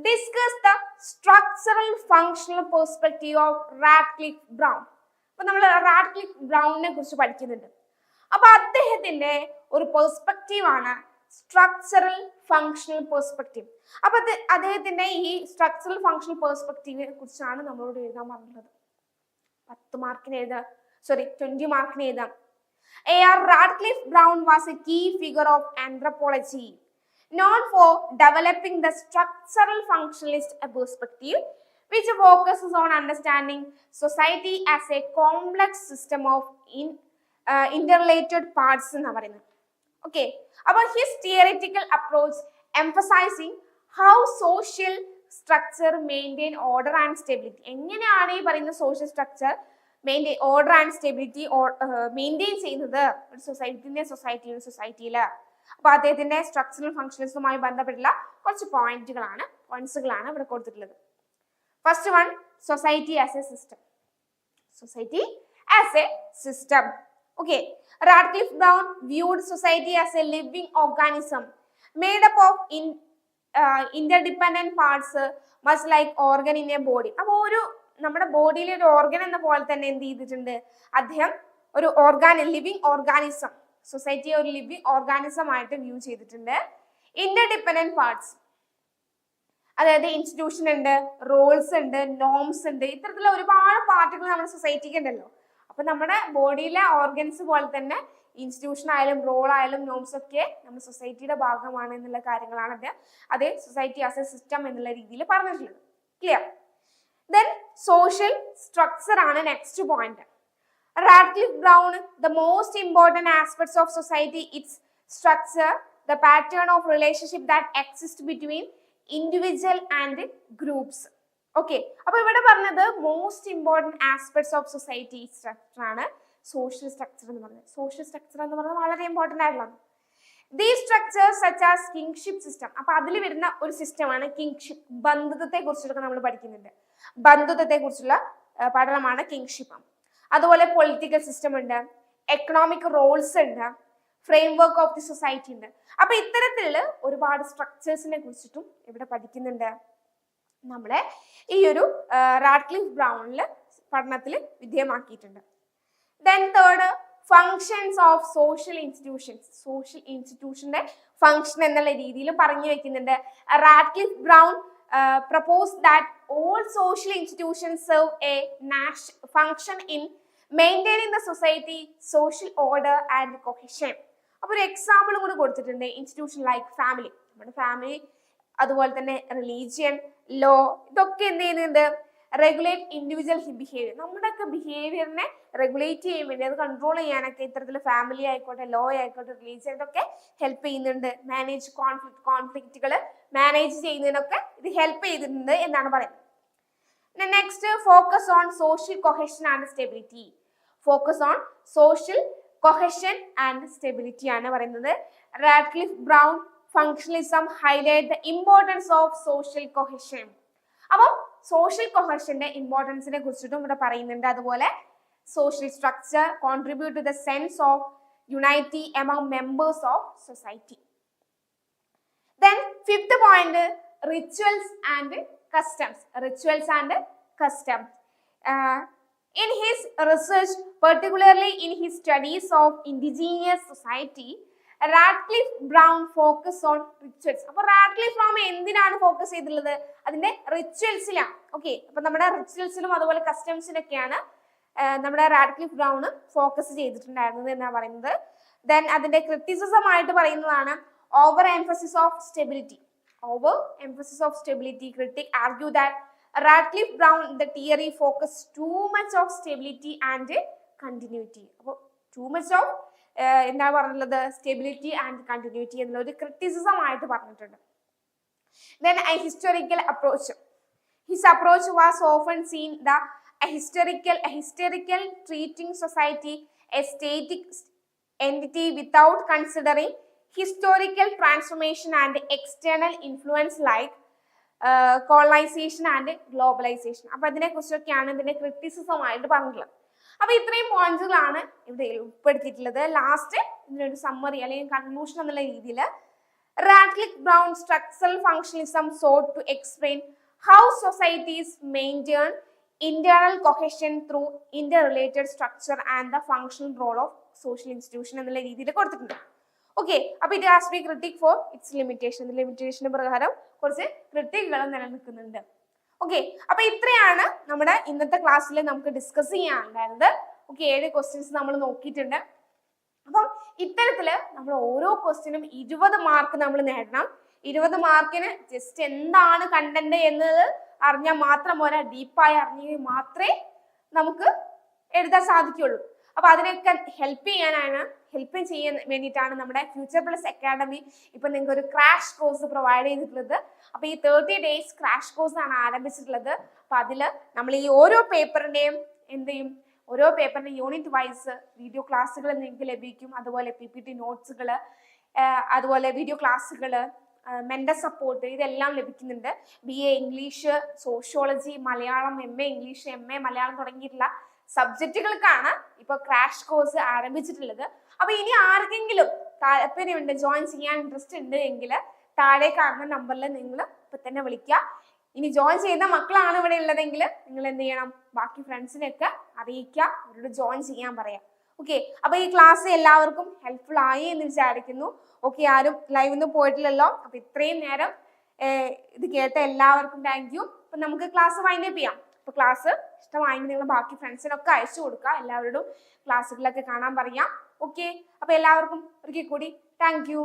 discuss the structural functional perspective of Radcliffe brown. അപ്പൊ നമ്മൾ റാഡ്ക്ലിഫ് ബ്രൗണിനെ കുറിച്ച് പഠിക്കുന്നുണ്ട്. അപ്പൊ അദ്ദേഹത്തിന്റെ ഒരു പെർസ്പെക്റ്റീവ് ആണ് സ്ട്രക്ചറൽ ഫങ്ഷണൽ പെർസ്പെക്റ്റീവ്. അപ്പൊ അദ്ദേഹത്തിന്റെ ഈ സ്ട്രക്ചറൽ ഫങ്ഷണൽ പെർസ്പെക്റ്റീവിനെ കുറിച്ചാണ് നമ്മളോട് എഴുതാൻ പറഞ്ഞിട്ടുള്ളത്. 10 മാർക്കിന് എഴുതാം, 20 മാർക്കിന് എഴുതാം. A.R. Radcliffe Brown was a key figure of anthropology, known for developing the structural functionalist perspective, which focuses on understanding society as a complex system of interrelated parts എന്ന് പറയുന്നത്. Okay, about his theoretical approach emphasizing how social structure maintain order and stability. എങ്ങനെയാണ് ഈ പറയുന്ന social structure maintain order and stability maintain ചെയ്യുന്നത് ഒരു സൊസൈറ്റിയില്. അപ്പൊ അദ്ദേഹത്തിന്റെ structural ഫങ്ഷണലിസവുമായി ബന്ധപ്പെട്ടുള്ള കുറച്ച് പോയിന്റ്സുകളാണ് ഇവിടെ കൊടുത്തിട്ടുള്ളത്. First one, society as A system. Society as A system. Okay, Radcliffe brown viewed society as a living organism made up of interdependent parts, much like organ in a body. അപ്പൊ ഒരു നമ്മുടെ ബോഡിയിലെ ഒരു organ എന്ന പോലെ തന്നെ എന്ത് ചെയ്തിട്ടുണ്ട് അദ്ദേഹം? ഒരു ലിവിങ് ഓർഗാനിസം, സൊസൈറ്റിയെ ഒരു ലിവിങ് ഓർഗാനിസം ആയിട്ട് വ്യൂ ചെയ്തിട്ടുണ്ട്. ഇന്റർഡിപെൻഡന്റ് പാർട്സ്, അതായത് ഇൻസ്റ്റിറ്റ്യൂഷൻ ഉണ്ട്, റോൾസ് ഉണ്ട്, നോംസ് ഉണ്ട്, ഇത്തരത്തിലുള്ള ഒരുപാട് പാർട്ടുകൾ നമ്മുടെ സൊസൈറ്റിക്ക് ഉണ്ടല്ലോ. അപ്പൊ നമ്മുടെ ബോഡിയിലെ ഓർഗൻസ് പോലെ തന്നെ ഇൻസ്റ്റിറ്റ്യൂഷൻ ആയാലും റോൾ ആയാലും നോംസ് ഒക്കെ നമ്മുടെ സൊസൈറ്റിയുടെ ഭാഗമാണ് എന്നുള്ള കാര്യങ്ങളാണ് അത് സൊസൈറ്റി ആസ് എ സിസ്റ്റം എന്നുള്ള രീതിയിൽ പറഞ്ഞിട്ടുള്ളത്. ക്ലിയർ? Then social structure ആണ് next point. Radcliffe Brown, the most important aspects of society, its structure, the pattern of relationship that exists between individual and groups. Okay, അപ്പൊ ഇവിടെ പറഞ്ഞത് most important aspects of society structure ആണ് social structure എന്ന് പറയുന്നത്. Social structure എന്ന് പറയുന്നത് വളരെ important ആയിട്ടുള്ളതാണ്. These structures such as kingship system, അപ്പൊ അതിൽ വരുന്ന ഒരു സിസ്റ്റമാണ് കിങ്ഷിപ്പ്. ബന്ധുത്വത്തെ കുറിച്ചൊക്കെ നമ്മൾ പഠിക്കുന്നുണ്ട്. ബന്ധുത്വത്തെ കുറിച്ചുള്ള പഠനമാണ് കിങ്ഷിപ്പ്. അതുപോലെ പൊളിറ്റിക്കൽ സിസ്റ്റം ഉണ്ട്, എക്കണോമിക് റോൾസ് ഉണ്ട്, ഫ്രെയിംവർക്ക് ഓഫ് ദി സൊസൈറ്റി ഉണ്ട്. അപ്പൊ ഇത്തരത്തിലുള്ള ഒരുപാട് സ്ട്രക്ചേഴ്സിനെ കുറിച്ചിട്ടും ഇവിടെ പഠിക്കുന്നുണ്ട്. നമ്മളെ ഈ ഒരു റാഡ്ക്ലിഫ് ബ്രൗണില് പഠനത്തിൽ വിധേയമാക്കിയിട്ടുണ്ട്. Then third, functions of social institutions. Social ഇൻസ്റ്റിറ്റ്യൂഷന്റെ ഫങ്ഷൻ എന്നുള്ള രീതിയിൽ പറഞ്ഞു വെക്കുന്നുണ്ട്. Radcliffe Brown proposed that all social institutions serve a function in maintaining the society, social order and cohesion. അപ്പോൾ ഒരു എക്സാമ്പിൾ കൂടി കൊടുത്തിട്ടുണ്ട്. ഇൻസ്റ്റിറ്റ്യൂഷൻ ലൈക്ക് ഫാമിലി, നമ്മുടെ ഫാമിലി, അതുപോലെ തന്നെ റിലീജിയൻ, ലോ, ഇതൊക്കെ എന്ത് ചെയ്യുന്നുണ്ട്? Regulate individual behaviour. നമ്മുടെയൊക്കെ ബിഹേവിയറിനെ റെഗുലേറ്റ് ചെയ്യാൻ വേണ്ടി, അത് കൺട്രോൾ ചെയ്യാനൊക്കെ ഇത്തരത്തിൽ ഫാമിലി ആയിക്കോട്ടെ, ലോ ആയിക്കോട്ടെ, റിലീജിയൻ, ഇതൊക്കെ ഹെൽപ്പ് ചെയ്യുന്നുണ്ട്. മാനേജ് കോൺഫ്ലിക്റ്റുകൾ മാനേജ് ചെയ്യുന്നതിനൊക്കെ ഇത് ഹെൽപ്പ് ചെയ്തിട്ടുണ്ട് എന്നാണ് പറയുന്നത്. Next, focus on social cohesion and stability. Focus on social cohesion and stability ആണ് പറയുന്നത്. Radcliffe Brown functionalism highlight the importance of social cohesion. അപ്പം സോഷ്യൽ കൊഹെഷന്റെ ഇമ്പോർട്ടൻസിനെ കുറിച്ചിട്ടും ഇവിടെ പറയുന്നുണ്ട്. അതുപോലെ social structure contribute to the sense of unity among members of society. Then fifth point, rituals and customs. Rituals and customs. In his research, particularly in his studies of indigenous society, Radcliffe brown focus on rituals. അപ്പൊ Radcliffe brown എന്തിനാണ് focus ചെയ്തിട്ടുള്ളത്? അതിന്റെ റിച്വൽസിലാണ്. Okay, അപ്പൊ നമ്മുടെ റിച്വൽസിലും അതുപോലെ കസ്റ്റംസിലൊക്കെയാണ് നമ്മുടെ Radcliffe brown focus ചെയ്തിട്ടുണ്ടായിരുന്നത് എന്നാണ് പറയുന്നത്. ദെൻ അതിന്റെ ക്രിറ്റിസിസം ആയിട്ട് പറയുന്നതാണ് over emphasis of stability. Over emphasis of stability. Critic argue that Radcliffe Brown the theory focus too much of stability and continuity. അപ്പോൾ too much of എന്താ പറഞ്ഞുള്ളത്, സ്റ്റെബിലിറ്റി ആൻഡ് കണ്ടിന്യൂറ്റി എന്നുള്ള criticism ആയിട്ട് പറഞ്ഞിട്ടുണ്ട്. Then a historical approach. His approach was often seen the hysterical treating society a static entity without considering historical transformation and external influence like colonization and globalization. അപ്പൊ അതിനെ കുറിച്ചൊക്കെയാണ് ഇതിന്റെ criticism ആയിട്ട് പറഞ്ഞിട്ടുള്ളത്. അപ്പൊ ഇത്രയും പോയിന്റുകളാണ് ഇവിടെ ഉൾപ്പെടുത്തിയിട്ടുള്ളത്. ലാസ്റ്റ് ഇതിനൊരു സമ്മറി അല്ലെങ്കിൽ കൺക്ലൂഷൻ എന്നുള്ള രീതിയിൽ Radcliffe brown structural functionalism sought to explain how societies maintain internal cohesion through interrelated structure and the functional role of social institution എന്നുള്ള രീതിയിൽ കൊടുത്തിട്ടുണ്ട്. ഓക്കെ, അപ്പൊ ഇത് has be critic for its limitation. ലിമിറ്റേഷന് പ്രകാരം കുറച്ച് ക്രിട്ടിക്കുകൾ നിലനിൽക്കുന്നുണ്ട്. ഓക്കെ, അപ്പൊ ഇത്രയാണ് നമ്മുടെ ഇന്നത്തെ ക്ലാസ്സിൽ നമുക്ക് ഡിസ്കസ് ചെയ്യാനുണ്ടായിരുന്നത്. ഓക്കെ, 7 ക്വസ്റ്റ്യൻസ് നമ്മൾ നോക്കിയിട്ടുണ്ട്. അപ്പം ഇത്തരത്തില് നമ്മൾ ഓരോ ക്വസ്റ്റ്യനും 20 മാർക്ക് നമ്മൾ നേടണം. 20 മാർക്കിന് ജസ്റ്റ് എന്താണ് കണ്ടന്റ് എന്നത് അറിഞ്ഞാൽ മാത്രം പോരാ, ഡീപ്പായി അറിഞ്ഞെങ്കിൽ മാത്രമേ നമുക്ക് എഴുതാൻ സാധിക്കുള്ളൂ. അപ്പൊ അതിനൊക്കെ ഹെൽപ്പ് ചെയ്യാൻ വേണ്ടിയിട്ടാണ് നമ്മുടെ ഫ്യൂച്ചർ പ്ലസ് അക്കാഡമി ഇപ്പൊ നിങ്ങൾക്ക് ഒരു ക്രാഷ് കോഴ്സ് പ്രൊവൈഡ് ചെയ്തിട്ടുള്ളത്. അപ്പൊ ഈ 30 days ക്രാഷ് കോഴ്സ് ആണ് ആരംഭിച്ചിട്ടുള്ളത്. അപ്പൊ അതില് നമ്മൾ ഈ ഓരോ പേപ്പറിന്റെയും ഓരോ പേപ്പറിന്റെ യൂണിറ്റ് വൈസ് വീഡിയോ ക്ലാസ്സുകൾ നിങ്ങൾക്ക് ലഭിക്കും. അതുപോലെ PPT നോട്ട്സുകൾ, അതുപോലെ വീഡിയോ ക്ലാസ്സുകൾ, മെന്റർ സപ്പോർട്ട്, ഇതെല്ലാം ലഭിക്കുന്നുണ്ട്. BA English, sociology, Malayalam, MA English, MA Malayalam തുടങ്ങിയിട്ടുള്ള സബ്ജക്റ്റുകൾക്കാണ് ഇപ്പൊ ക്രാഷ് കോഴ്സ് ആരംഭിച്ചിട്ടുള്ളത്. അപ്പൊ ഇനി ആർക്കെങ്കിലും താല്പര്യമുണ്ട്, ജോയിൻ ചെയ്യാൻ ഇൻട്രസ്റ്റ് ഉണ്ട് എങ്കിൽ താഴെ കാണുന്ന നമ്പറിൽ നിങ്ങൾ ഇപ്പൊ തന്നെ വിളിക്കുക. ഇനി ജോയിൻ ചെയ്യുന്ന മക്കളാണ് ഇവിടെ ഉള്ളതെങ്കിൽ നിങ്ങൾ എന്ത് ചെയ്യണം, ബാക്കി ഫ്രണ്ട്സിനെയൊക്കെ അറിയിക്കുക, അവരോട് ജോയിൻ ചെയ്യാൻ പറയാം. ഓക്കെ, അപ്പൊ ഈ ക്ലാസ് എല്ലാവർക്കും ഹെൽപ്ഫുൾ ആയി എന്ന് വിചാരിക്കുന്നു. ഓക്കെ, ആരും ലൈവ് ഒന്നും പോയിട്ടില്ലല്ലോ. അപ്പൊ ഇത്രയും നേരം ഇത് കേട്ട എല്ലാവർക്കും താങ്ക് യു. അപ്പൊ നമുക്ക് ക്ലാസ് വൈൻഡ് അപ്പ് ചെയ്യാം. അപ്പൊ ക്ലാസ് ഇഷ്ടമായെങ്കിൽ നിങ്ങൾ ബാക്കി ഫ്രണ്ട്സിനൊക്കെ അയച്ചു കൊടുക്കുക, എല്ലാവരോടും ക്ലാസ്സുകളൊക്കെ കാണാൻ പറയാം. ഓക്കെ, അപ്പൊ എല്ലാവർക്കും ഒരിക്കൽ കൂടി താങ്ക് യു.